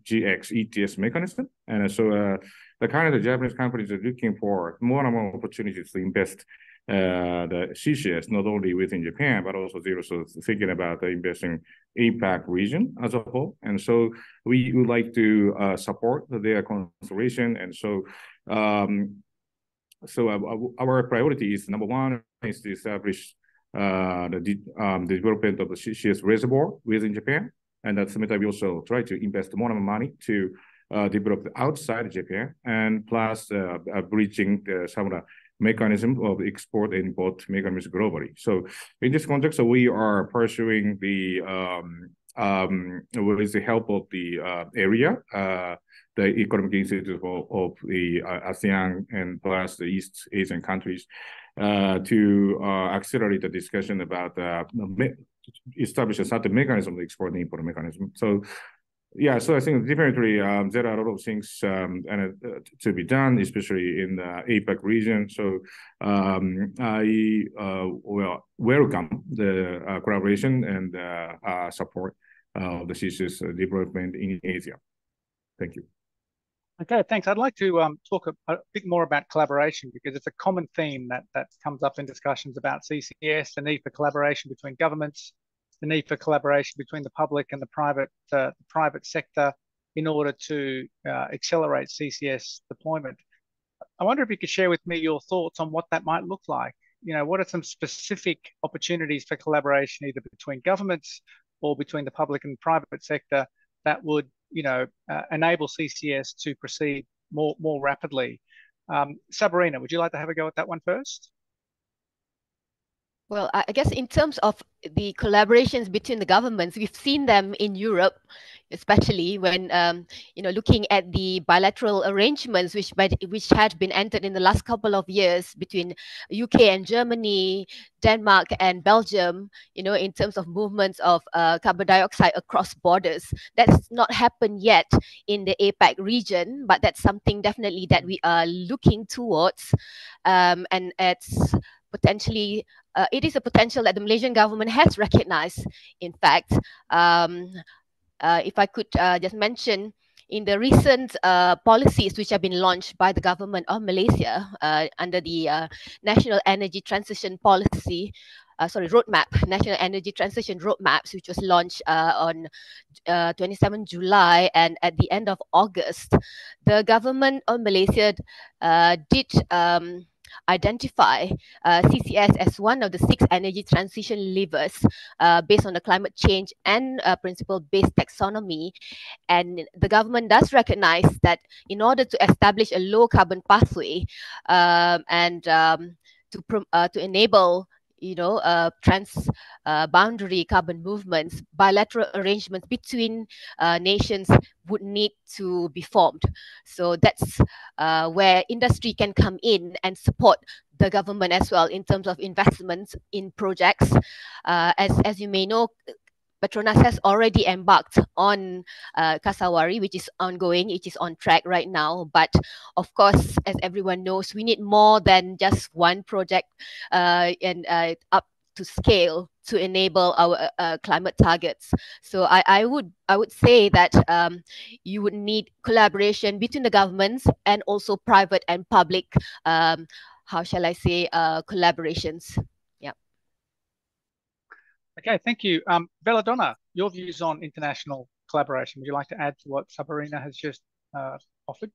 Speaker 4: GX ETS mechanism. And so the current Japanese companies are looking for more and more opportunities to invest the CCS, not only within Japan, but also they're also thinking about investing APAC region as a whole. And so we would like to support their consideration. And so our priority is, number one, is to establish the development of the CCS reservoir within Japan. And at the same time, we also try to invest more money to develop outside Japan, and plus bridging some of the mechanism of export and import mechanisms globally. So in this context, we are pursuing the with the help of the area, the Economic Institute of the ASEAN and plus the East Asian countries, to accelerate the discussion about establish a certain mechanism, the export and import mechanism. So yeah, so I think definitely there are a lot of things to be done, especially in the APAC region. So I will welcome the collaboration and support of the CCS development in Asia. Thank you.
Speaker 1: Okay, thanks. I'd like to talk a bit more about collaboration, because it's a common theme that comes up in discussions about CCS, the need for collaboration between governments, the need for collaboration between the public and the private sector in order to accelerate CCS deployment. I wonder if you could share with me your thoughts on what that might look like. You know, what are some specific opportunities for collaboration, either between governments or between the public and private sector, that would, you know, enable CCS to proceed more rapidly? Sabrina, would you like to have a go at that one first?
Speaker 3: Well, I guess in terms of the collaborations between the governments, we've seen them in Europe, especially when looking at the bilateral arrangements which had been entered in the last couple of years between UK and Germany, Denmark and Belgium, in terms of movements of carbon dioxide across borders. That's not happened yet in the APAC region, but that's something definitely that we are looking towards, and it's potentially it is a potential that the Malaysian government has recognized. In fact, if I could just mention, in the recent policies which have been launched by the government of Malaysia under the National Energy Transition Policy, roadmap, National Energy Transition Roadmaps, which was launched on 27 July, and at the end of August, the government of Malaysia did identify CCS as one of the 6 energy transition levers based on the climate change and principle-based taxonomy. And the government does recognize that in order to establish a low carbon pathway and to enable boundary carbon movements, bilateral arrangements between nations would need to be formed. So that's where industry can come in and support the government as well in terms of investments in projects. As you may know, Petronas has already embarked on Kasawari, which is ongoing. It is on track right now. But of course, as everyone knows, we need more than just one project and up to scale to enable our climate targets. So I would say that you would need collaboration between the governments and also private and public, collaborations.
Speaker 1: Okay, thank you. Belladonna, your views on international collaboration. Would you like to add to what Sabrina has just offered?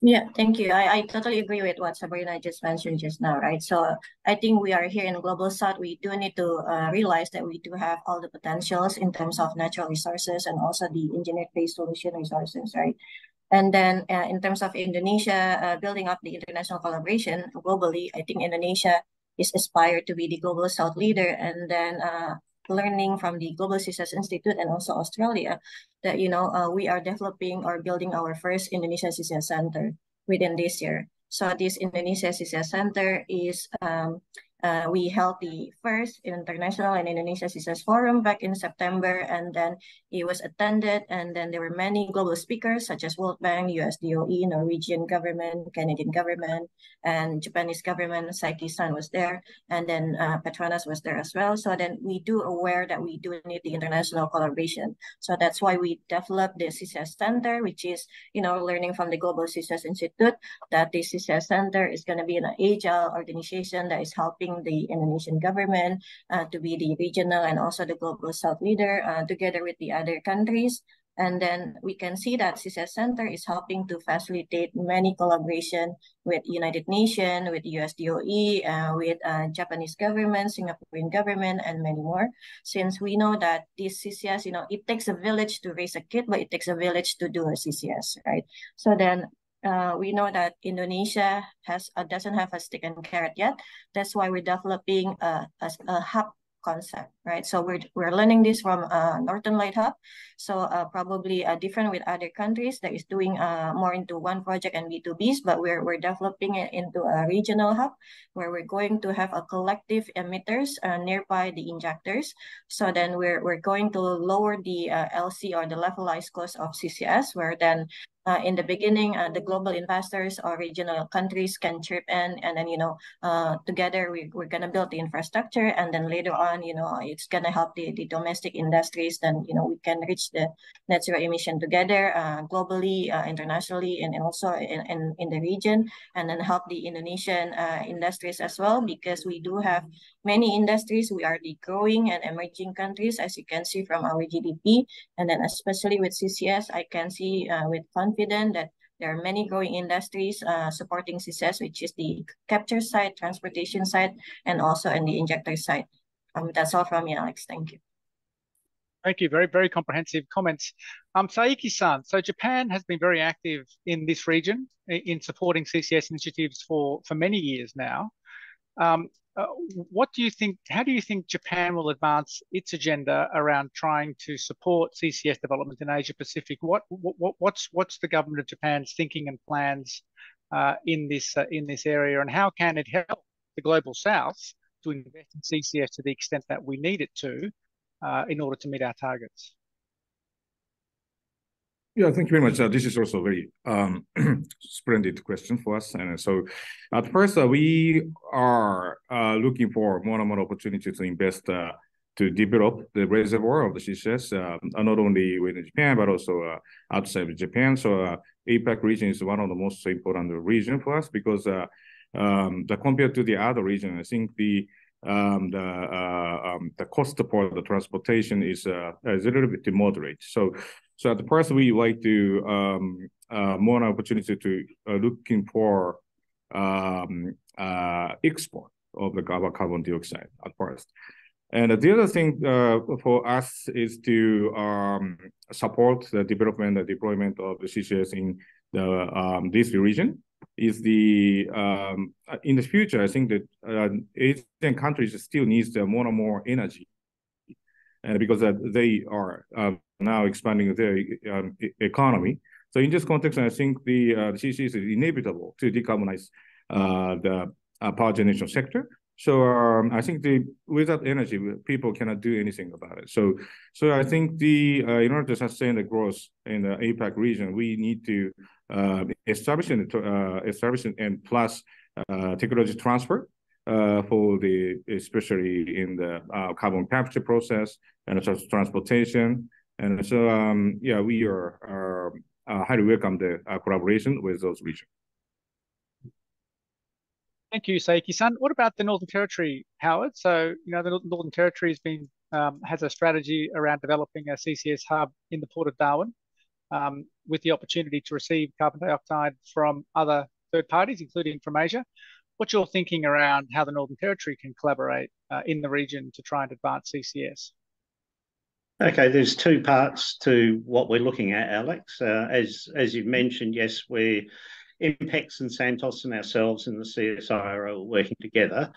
Speaker 5: Yeah, thank you. I totally agree with what Sabrina just mentioned just now, right? So I think we are here in Global South. We do need to realize that we do have all the potentials in terms of natural resources and also the engineered-based solution resources, right? And then in terms of Indonesia, building up the international collaboration globally, I think Indonesia is aspired to be the Global South leader, and then learning from the Global CCS Institute and also Australia that, we are developing or building our first Indonesia CCS Center within this year. So this Indonesia CCS Center is we held the first International and Indonesia CCS Forum back in September, and then it was attended, and then there were many global speakers such as World Bank, US DOE, Norwegian government, Canadian government, and Japanese government. Saiki-san was there, and then Petronas was there as well. So then we do aware that we do need the international collaboration. So that's why we developed the CCS Center, which is, learning from the Global CCS Institute, that the CCS Center is going to be an agile organization that is helping the Indonesian government to be the regional and also the global South leader together with the other countries. And then we can see that CCS Center is helping to facilitate many collaboration with United Nations, with US DOE, with Japanese government, Singaporean government, and many more. Since we know that this CCS, it takes a village to raise a kid, but it takes a village to do a CCS, right? So then we know that Indonesia doesn't have a stick and carrot yet. That's why we're developing a hub concept, right? So we're learning this from Northern Light Hub. So probably different with other countries that is doing more into one project and B2Bs, but we're developing it into a regional hub where we're going to have a collective emitters nearby the injectors. So then we're going to lower the LC or the levelized cost of CCS, where then in the beginning, the global investors or regional countries can chip in, and then, together we're going to build the infrastructure, and then later on, it's going to help the domestic industries. Then, we can reach the net zero emission together globally, internationally, and also in the region, and then help the Indonesian industries as well, because we do have many industries. We are the growing and emerging countries, as you can see from our GDP, and then especially with CCS, I can see with confident that there are many growing industries supporting CCS, which is the capture side, transportation side, and also in the injector side. That's all from me, Alex. Thank you.
Speaker 1: Thank you. Very, very comprehensive comments. Saiki-san, so Japan has been very active in this region in supporting CCS initiatives for many years now. What do you think? How do you think Japan will advance its agenda around trying to support CCS development in Asia Pacific? What's the government of Japan's thinking and plans in this area, and how can it help the global South to invest in CCS to the extent that we need it to in order to meet our targets?
Speaker 4: Yeah, thank you very much. This is also a very splendid question for us. And so at first, we are looking for more and more opportunities to invest to develop the reservoir of the CCS, not only within Japan, but also outside of Japan. So APAC region is one of the most important region for us, because compared to the other region, I think the cost for the transportation is a little bit moderate. So at first, we like to more opportunity to looking for export of the carbon dioxide at first. And the other thing for us is to support the development and deployment of the CCS in this region. Is in the future, I think that Asian countries still needs more and more energy, and because they are now expanding their economy. So in this context, I think the CCS is inevitable to decarbonize the power generation sector. So I think without energy, people cannot do anything about it. So I think in order to sustain the growth in the APAC region, we need to establish and plus technology transfer for especially in the carbon capture process and transportation. And so we are highly welcome the collaboration with those regions.
Speaker 1: Thank you, Saiki-san. What about the Northern Territory, Howard? So, the Northern Territory has a strategy around developing a CCS hub in the Port of Darwin with the opportunity to receive carbon dioxide from other third parties, including from Asia. What's your thinking around how the Northern Territory can collaborate in the region to try and advance CCS?
Speaker 6: Okay, there's two parts to what we're looking at, Alex. As you've mentioned, yes, Impex and Santos and ourselves and the CSIRO are working together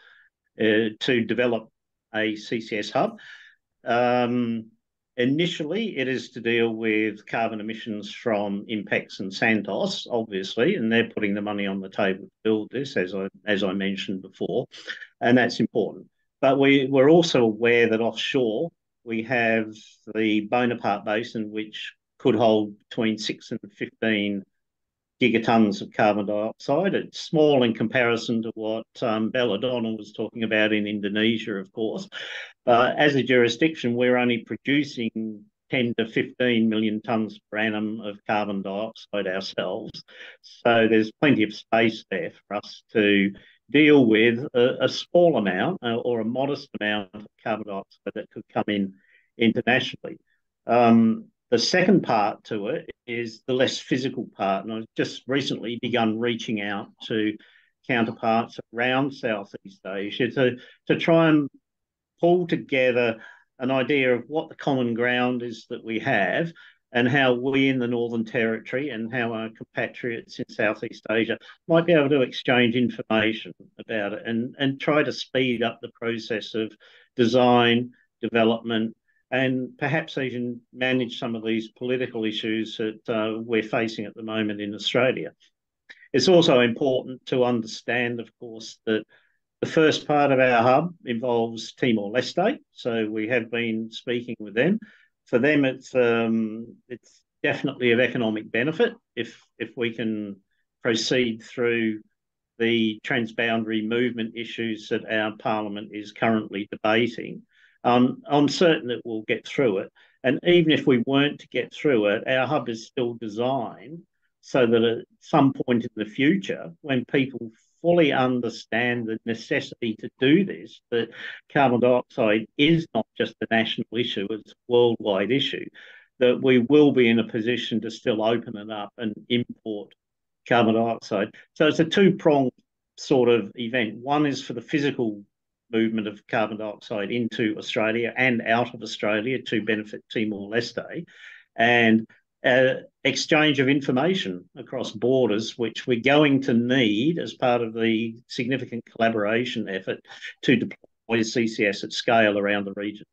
Speaker 6: to develop a CCS hub. Initially, it is to deal with carbon emissions from Impex and Santos, obviously, and they're putting the money on the table to build this, as I mentioned before, and that's important. But we're also aware that offshore we have the Bonaparte Basin, which could hold between 6 and 15 gigatons of carbon dioxide. It's small in comparison to what Belladonna was talking about in Indonesia, of course. As a jurisdiction, we're only producing 10 to 15 million tonnes per annum of carbon dioxide ourselves. So there's plenty of space there for us to deal with a small amount or a modest amount of carbon dioxide that could come in internationally. The second part to it is the less physical part, and I've just recently begun reaching out to counterparts around Southeast Asia to try and pull together an idea of what the common ground is that we have and how we in the Northern Territory and how our compatriots in Southeast Asia might be able to exchange information about it and try to speed up the process of design, development, and perhaps even manage some of these political issues that we're facing at the moment in Australia. It's also important to understand, of course, that the first part of our hub involves Timor-Leste, so we have been speaking with them. For them, it's definitely of economic benefit if we can proceed through the transboundary movement issues that our parliament is currently debating. I'm certain that we'll get through it. And even if we weren't to get through it, our hub is still designed so that at some point in the future, when people fully understand the necessity to do this, that carbon dioxide is not just a national issue, it's a worldwide issue, that we will be in a position to still open it up and import carbon dioxide. So it's a two-pronged sort of event. One is for the physical movement of carbon dioxide into Australia and out of Australia to benefit Timor-Leste, and exchange of information across borders, which we're going to need as part of the significant collaboration effort to deploy CCS at scale around the region.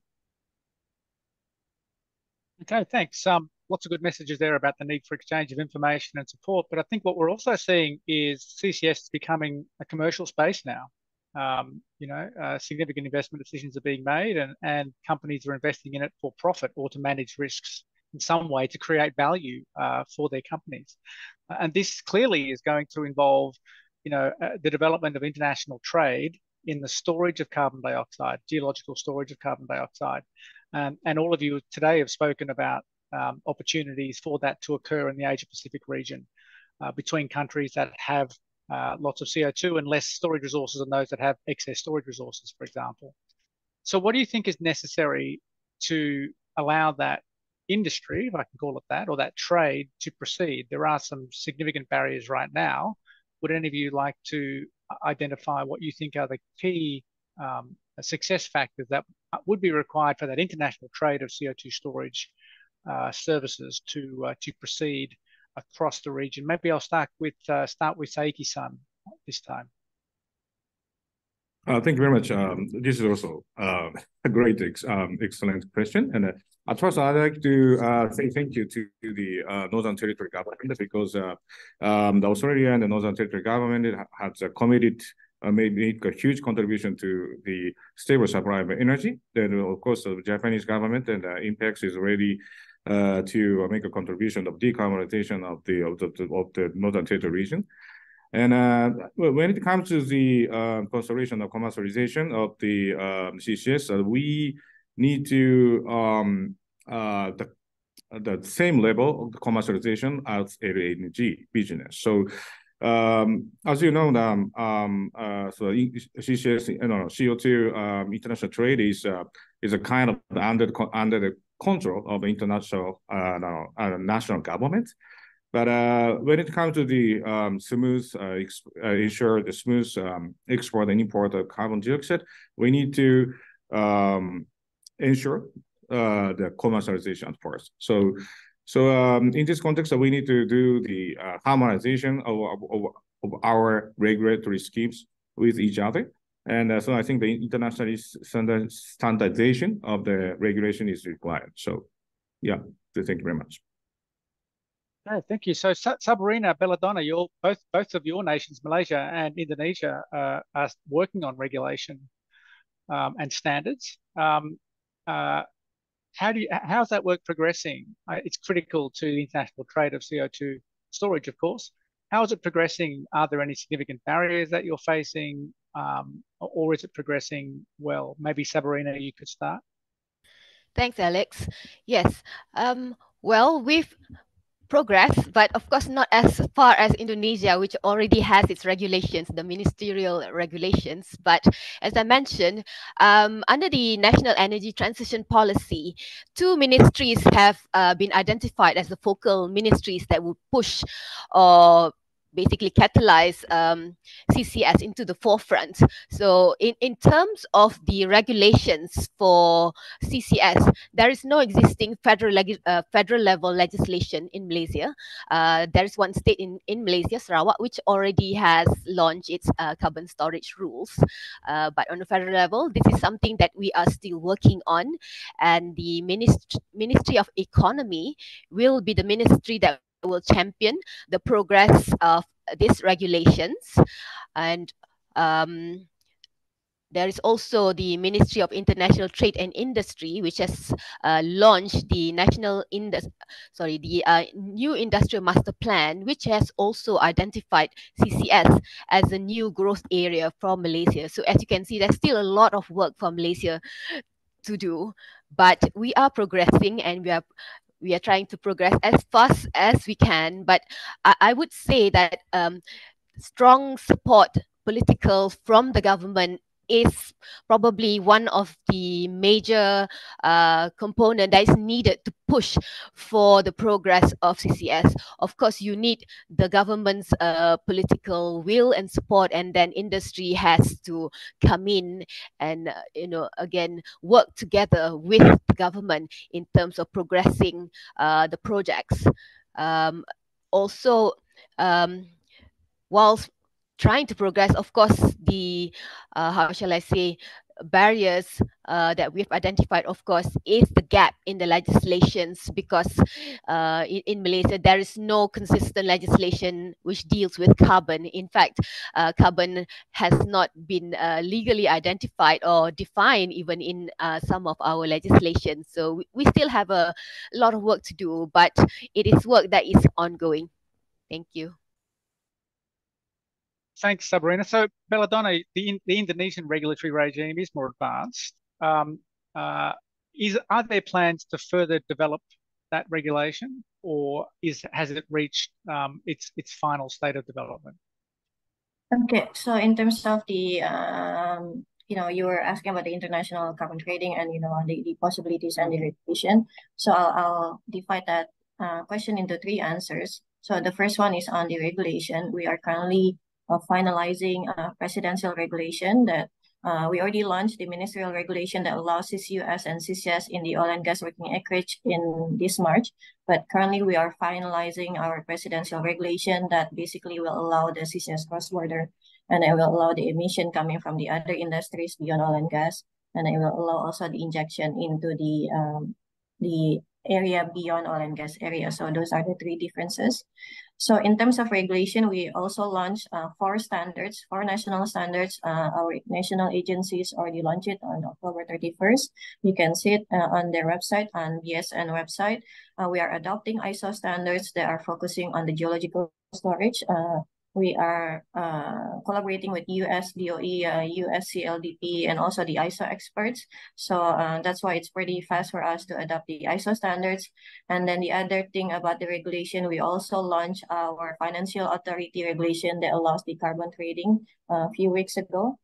Speaker 1: Okay, thanks. Lots of good messages there about the need for exchange of information and support. But I think what we're also seeing is CCS is becoming a commercial space now. Significant investment decisions are being made and companies are investing in it for profit or to manage risks in some way to create value for their companies. And this clearly is going to involve, the development of international trade in the storage of carbon dioxide, geological storage of carbon dioxide. And all of you today have spoken about opportunities for that to occur in the Asia-Pacific region between countries that have lots of CO2 and less storage resources and those that have excess storage resources, for example. So what do you think is necessary to allow that industry, if I can call it that, or that trade to proceed? There are some significant barriers right now. Would any of you like to identify what you think are the key success factors that would be required for that international trade of CO2 storage services to proceed across the region? Maybe I'll start with Saiki-san this time.
Speaker 4: Thank you very much. This is also a great, excellent question. And at first, I'd like to say thank you to the Northern Territory government, because the Australia and the Northern Territory government has committed, make a huge contribution to the stable supply of energy. Then, of course, the Japanese government and Impex is ready to make a contribution of decarbonization of the Northern Territory region. And when it comes to the consideration of commercialization of the CCS, we need to the same level of the commercialization as LNG business. So as you know, so CCS, CO2 international trade is a kind of under the control of the international national government. But when it comes to the ensure the smooth export and import of carbon dioxide, we need to ensure the commercialization first. So in this context, we need to do the harmonization of our regulatory schemes with each other. And so I think the international standardization of the regulation is required. So yeah, so thank you very much.
Speaker 1: Oh, thank you. So, Sabrina, Belladonna, both of your nations, Malaysia and Indonesia, are working on regulation and standards. How's that work progressing? It's critical to the international trade of CO2 storage, of course. How is it progressing? Are there any significant barriers that you're facing, or is it progressing well? Maybe Sabrina, you could start.
Speaker 3: Thanks, Alex. Yes. Well, we've progressed, but of course not as far as Indonesia, which already has its regulations, the ministerial regulations. But as I mentioned, under the National Energy Transition Policy, 2 ministries have been identified as the focal ministries that will push or basically catalyze CCS into the forefront. So in terms of the regulations for CCS, there is no existing federal level legislation in Malaysia. There is one state in Malaysia, Sarawak, which already has launched its carbon storage rules. But on a federal level, this is something that we are still working on. And the Ministry of Economy will be the ministry that will champion the progress of these regulations. And there is also the Ministry of International Trade and Industry, which has launched the new Industrial Master Plan, which has also identified CCS as a new growth area for Malaysia. So as you can see, there's still a lot of work for Malaysia to do, but we are progressing, and we are trying to progress as fast as we can. But I would say that strong support political from the government is probably one of the major component that is needed to push for the progress of CCS. Of course, you need the government's political will and support, and then industry has to come in and again work together with the government in terms of progressing the projects. Also, whilst trying to progress, of course, the how shall I say, barriers that we've identified, of course, is the gap in the legislations, because in Malaysia there is no consistent legislation which deals with carbon. In fact, carbon has not been legally identified or defined even in some of our legislation. So we still have a lot of work to do, but it is work that is ongoing. Thank you.
Speaker 1: Thanks, Sabrina. So, Belladonna, the Indonesian regulatory regime is more advanced. Are there plans to further develop that regulation, or has it reached its final state of development?
Speaker 5: Okay, so in terms of the you were asking about the international carbon trading and the possibilities and the regulation. So I'll divide that question into 3 answers. So the first one is on the regulation. We are currently finalizing a presidential regulation that we already launched the ministerial regulation that allows CCUS and CCS in the oil and gas working acreage in this March. But currently we are finalizing our presidential regulation that basically will allow the CCS cross-border, and it will allow the emission coming from the other industries beyond oil and gas, and it will allow also the injection into the area beyond oil and gas area. So those are the 3 differences. So in terms of regulation, we also launched 4 national standards. Our national agencies already launched it on October 31st. You can see it on their website, on BSN website. We are adopting ISO standards that are focusing on the geological storage. We are collaborating with US DOE, US CLDP, and also the ISO experts. So that's why it's pretty fast for us to adopt the ISO standards. And then the other thing about the regulation, we also launched our financial authority regulation that allows the carbon trading a few weeks ago.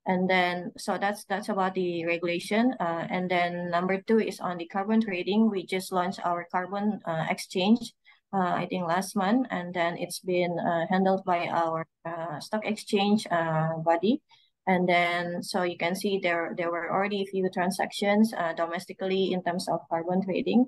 Speaker 5: And then, so that's about the regulation. And then number 2 is on the carbon trading. We just launched our carbon exchange, I think last month, and then it's been handled by our stock exchange body. And then, so you can see there were already a few transactions domestically in terms of carbon trading.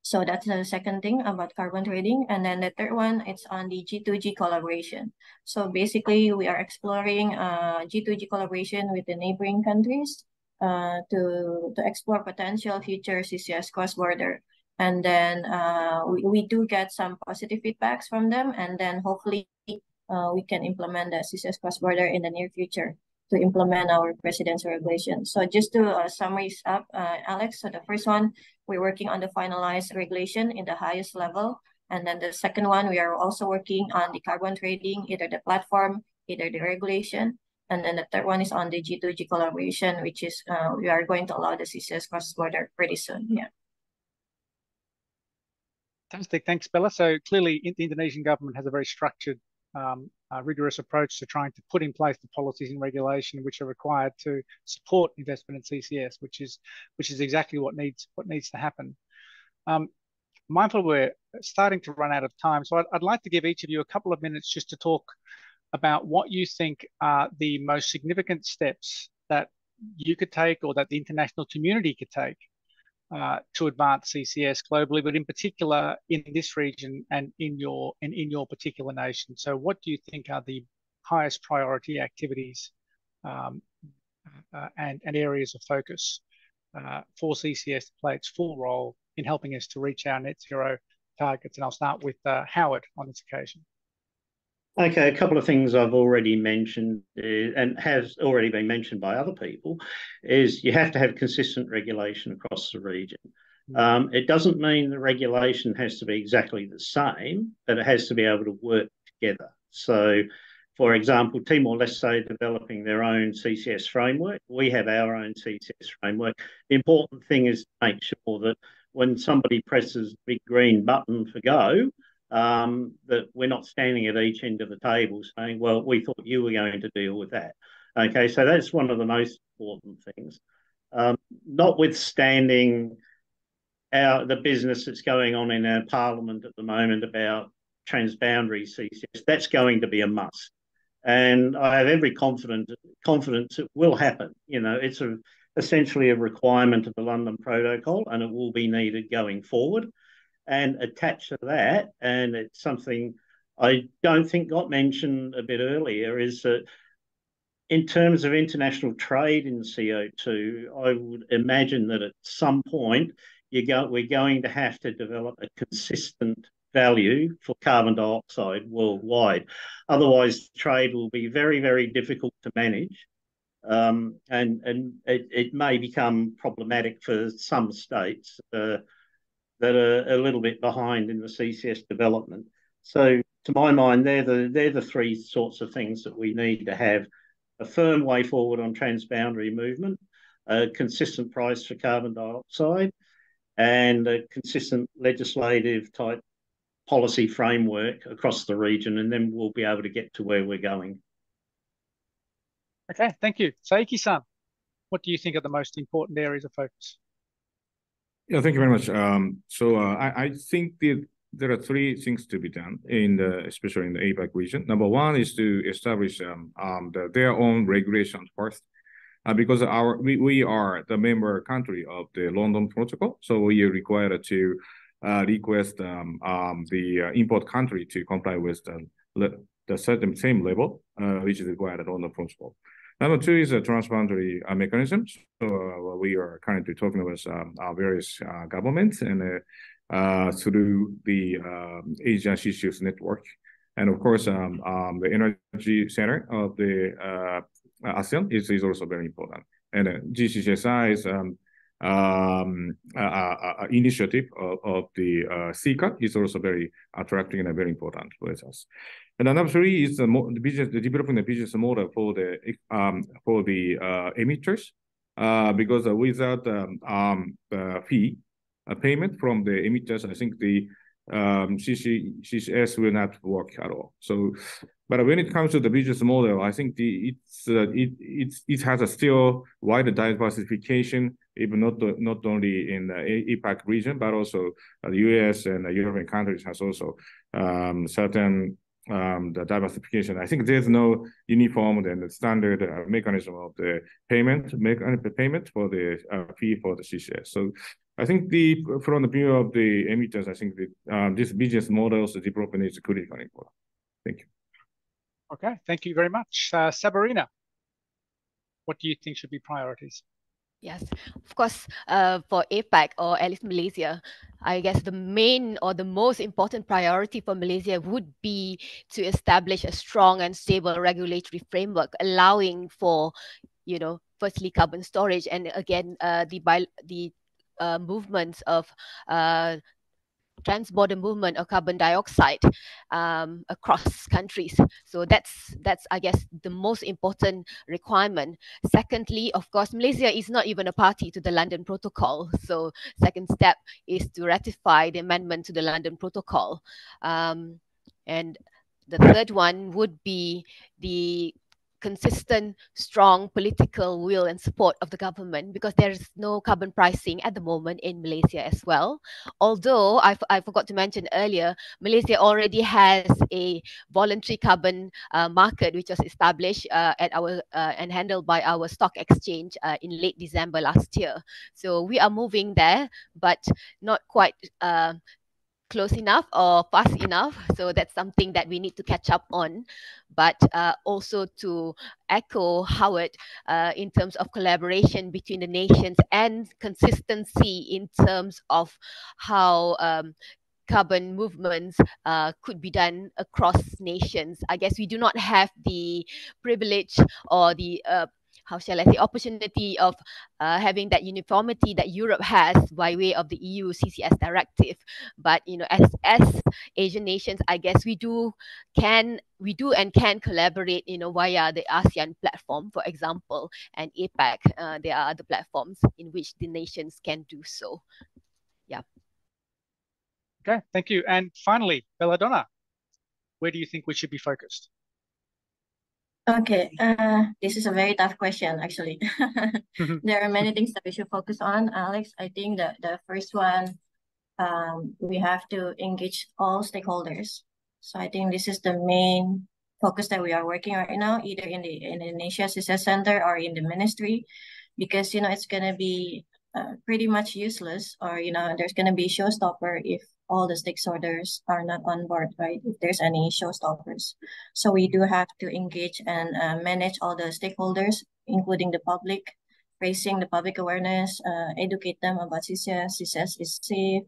Speaker 5: So that's the second thing about carbon trading. And then the third one, it's on the G2G collaboration. So basically, we are exploring G2G collaboration with the neighboring countries to explore potential future CCS cross-border. And then we do get some positive feedbacks from them, and then hopefully we can implement the CCS cross-border in the near future to implement our presidential regulation. So just to summarize up, Alex, so the first one, we're working on the finalized regulation in the highest level. And then the second one, we are also working on the carbon trading, either the platform, either the regulation. And then the third one is on the G2G collaboration, which is we are going to allow the CCS cross-border pretty soon. Yeah.
Speaker 1: Fantastic. Thanks, Bella. So clearly the Indonesian government has a very structured, rigorous approach to trying to put in place the policies and regulation which are required to support investment in CCS, which is exactly what needs to happen. Mindful we're starting to run out of time, so I'd like to give each of you a couple of minutes just to talk about what you think are the most significant steps that you could take or that the international community could take to advance CCS globally, but in particular in this region and in your particular nation. So what do you think are the highest priority activities and areas of focus for CCS to play its full role in helping us to reach our net zero targets? And I'll start with Howard on this occasion.
Speaker 6: Okay, a couple of things I've already mentioned and has already been mentioned by other people is you have to have consistent regulation across the region. It doesn't mean the regulation has to be exactly the same, but it has to be able to work together. So, for example, Timor-Leste developing their own CCS framework. We have our own CCS framework. The important thing is to make sure that when somebody presses the big green button for go, that we're not standing at each end of the table saying, well, we thought you were going to deal with that. Okay, so that's one of the most important things. Notwithstanding the business that's going on in our parliament at the moment about transboundary CCS, that's going to be a must. And I have every confidence it will happen. You know, it's essentially a requirement of the London Protocol, and it will be needed going forward. And attached to that, and it's something I don't think got mentioned a bit earlier, is that in terms of international trade in CO2, I would imagine that at some point we're going to have to develop a consistent value for carbon dioxide worldwide. Otherwise, trade will be very, very difficult to manage. And it may become problematic for some states that are a little bit behind in the CCS development. So to my mind, they're the three sorts of things that we need to have: a firm way forward on transboundary movement, a consistent price for carbon dioxide, and a consistent legislative type policy framework across the region, and then we'll be able to get to where we're going.
Speaker 1: Okay, thank you. Saiki-san, what do you think are the most important areas of focus?
Speaker 4: Yeah, thank you very much. I think there are three things to be done especially in the APAC region. Number one is to establish their own regulations first, because we are the member country of the London Protocol, so we are required to request the import country to comply with the certain same level which is required on the Protocol. Number two is a transboundary mechanism. So we are currently talking with various governments and through the Asian CCS network. And of course, the energy center of the ASEAN is also very important. And GCCSI is initiative of the CCA is also very attractive and very important with us. And number three is developing the business model for the emitters, because without the fee payment from the emitters, I think the CCS will not work at all. So, but when it comes to the business model, I think it has a still wider diversification, even not only in the APAC region, but also the US and the European countries has also certain the diversification. I think there's no uniform and standard mechanism of the payment for the fee for the CCS. So I think from the view of the emitters, I think this business models development is critically important. Thank you.
Speaker 1: Okay, thank you very much. Sabrina, what do you think should be priorities?
Speaker 3: Yes, of course, for APAC or at least Malaysia, I guess the main or the most important priority for Malaysia would be to establish a strong and stable regulatory framework, allowing for, firstly carbon storage, and again the movements of transborder movement of carbon dioxide across countries. So that's I guess the most important requirement. Secondly, of course, Malaysia is not even a party to the London Protocol. So second step is to ratify the amendment to the London Protocol. And the third one would be the consistent, strong political will and support of the government, because there is no carbon pricing at the moment in Malaysia as well. Although I forgot to mention earlier, Malaysia already has a voluntary carbon market which was established at our and handled by our stock exchange in late December last year. So we are moving there, but not quite close enough or fast enough. So that's something that we need to catch up on. But also to echo Howard in terms of collaboration between the nations and consistency in terms of how carbon movements could be done across nations. I guess we do not have the privilege or the how shall I say, opportunity of having that uniformity that Europe has by way of the EU CCS directive. But as Asian nations, I guess we do and can collaborate, via the ASEAN platform, for example, and APAC. There are other platforms in which the nations can do so. Yeah.
Speaker 1: Okay, thank you. And finally, Belladonna, where do you think we should be focused?
Speaker 5: Okay, this is a very tough question, actually. There are many things that we should focus on, Alex. I think that the first one, we have to engage all stakeholders. So I think this is the main focus that we are working right now, either in the Indonesia CCS Center or in the ministry, because it's gonna be pretty much useless, or there's gonna be showstopper if all the stakeholders are not on board, right? If there's any showstoppers. So we do have to engage and manage all the stakeholders, including the public, raising the public awareness, educate them about CCS. CCS is safe.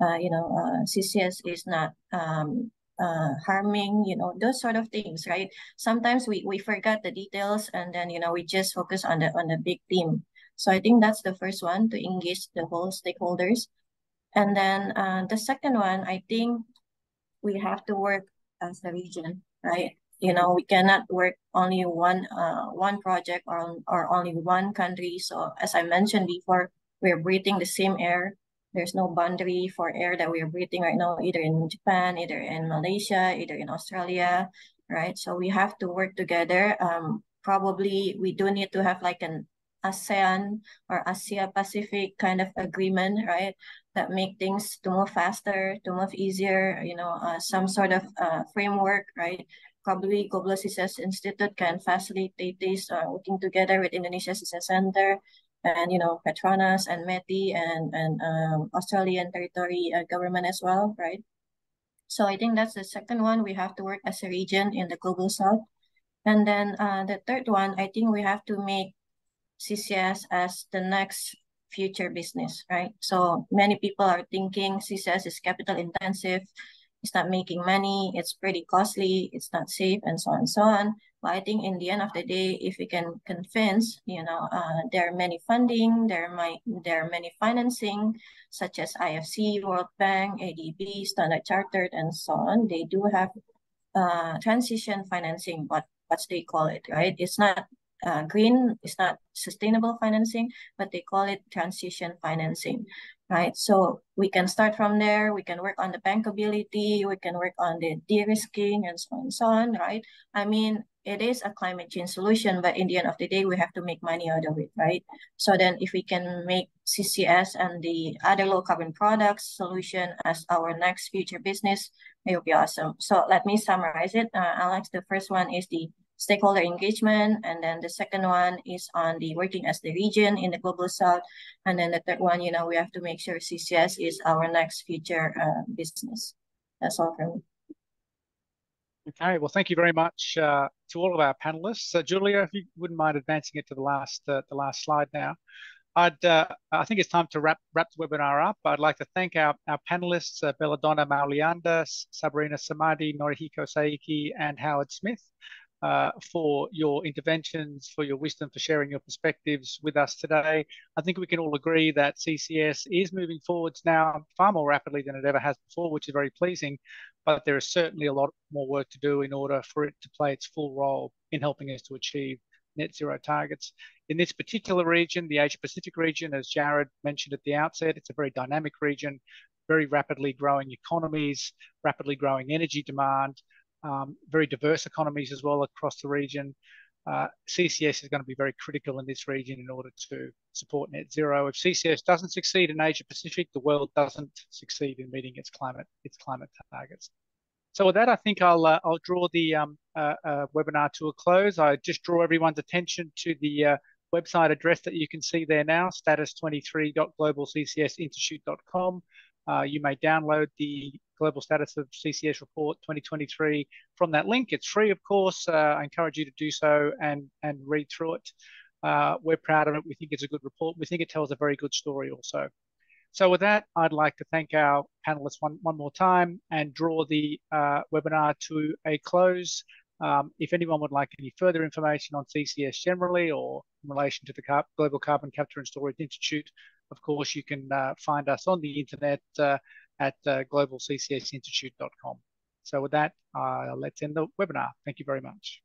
Speaker 5: CCS is not harming, those sort of things, right? Sometimes we forget the details, and then we just focus on the big theme. So I think that's the first one, to engage the whole stakeholders. And then the second one, I think we have to work as a region, right? We cannot work only one project or only one country. So as I mentioned before, we're breathing the same air. There's no boundary for air that we're breathing right now, either in Japan, either in Malaysia, either in Australia, right? So we have to work together. Probably we do need to have like an ASEAN or Asia Pacific kind of agreement, right? That make things to move faster, to move easier, some sort of framework, right? Probably Global CCS Institute can facilitate this, working together with Indonesia CCS Center and, Petronas and METI and Australian territory government as well, right? So I think that's the second one. We have to work as a region in the Global South. And then the third one, I think we have to make CCS as the next future business, right? So many people are thinking CCS is capital intensive, it's not making money, it's pretty costly, it's not safe, and so on and so on. But I think in the end of the day, if we can convince, there are many funding, there are many financing, such as IFC, World Bank, ADB, Standard Chartered, and so on. They do have transition financing, what they call it, right? It's not green, it's not sustainable financing, but they call it transition financing, right? So we can start from there. We can work on the bankability, we can work on the de-risking, and so on, right? I mean, it is a climate change solution, but in the end of the day, we have to make money out of it, right? So then if we can make CCS and the other low carbon products solution as our next future business, it will be awesome. So let me summarize it. Alex, the first one is the stakeholder engagement, and then the second one is on the working as the region in the Global South, and then the third one, we have to make sure CCS is our next future business. That's all from me.
Speaker 1: Okay, well, thank you very much to all of our panelists. Julia, if you wouldn't mind advancing it to the last slide now. I think it's time to wrap the webinar up. I'd like to thank our panelists, Belladonna Maulianda, Sabrina Samadi, Norihiko Saiki, and Howard Smith, for your interventions, for your wisdom, for sharing your perspectives with us today. I think we can all agree that CCS is moving forwards now far more rapidly than it ever has before, which is very pleasing, but there is certainly a lot more work to do in order for it to play its full role in helping us to achieve net zero targets. In this particular region, the Asia Pacific region, as Jarad mentioned at the outset, it's a very dynamic region, very rapidly growing economies, rapidly growing energy demand, very diverse economies as well across the region. CCS is going to be very critical in this region in order to support net zero. If CCS doesn't succeed in Asia Pacific, the world doesn't succeed in meeting its climate targets. So with that, I think I'll draw the webinar to a close. I just draw everyone's attention to the website address that you can see there now, status23.globalccsinstitute.com. You may download the Global Status of CCS Report 2023 from that link. It's free, of course. I encourage you to do so and read through it. We're proud of it. We think it's a good report. We think it tells a very good story also. So with that, I'd like to thank our panelists one more time and draw the webinar to a close. If anyone would like any further information on CCS generally or in relation to the Global Carbon Capture and Storage Institute, of course, you can find us on the internet at globalccsinstitute.com. So with that, let's end the webinar. Thank you very much.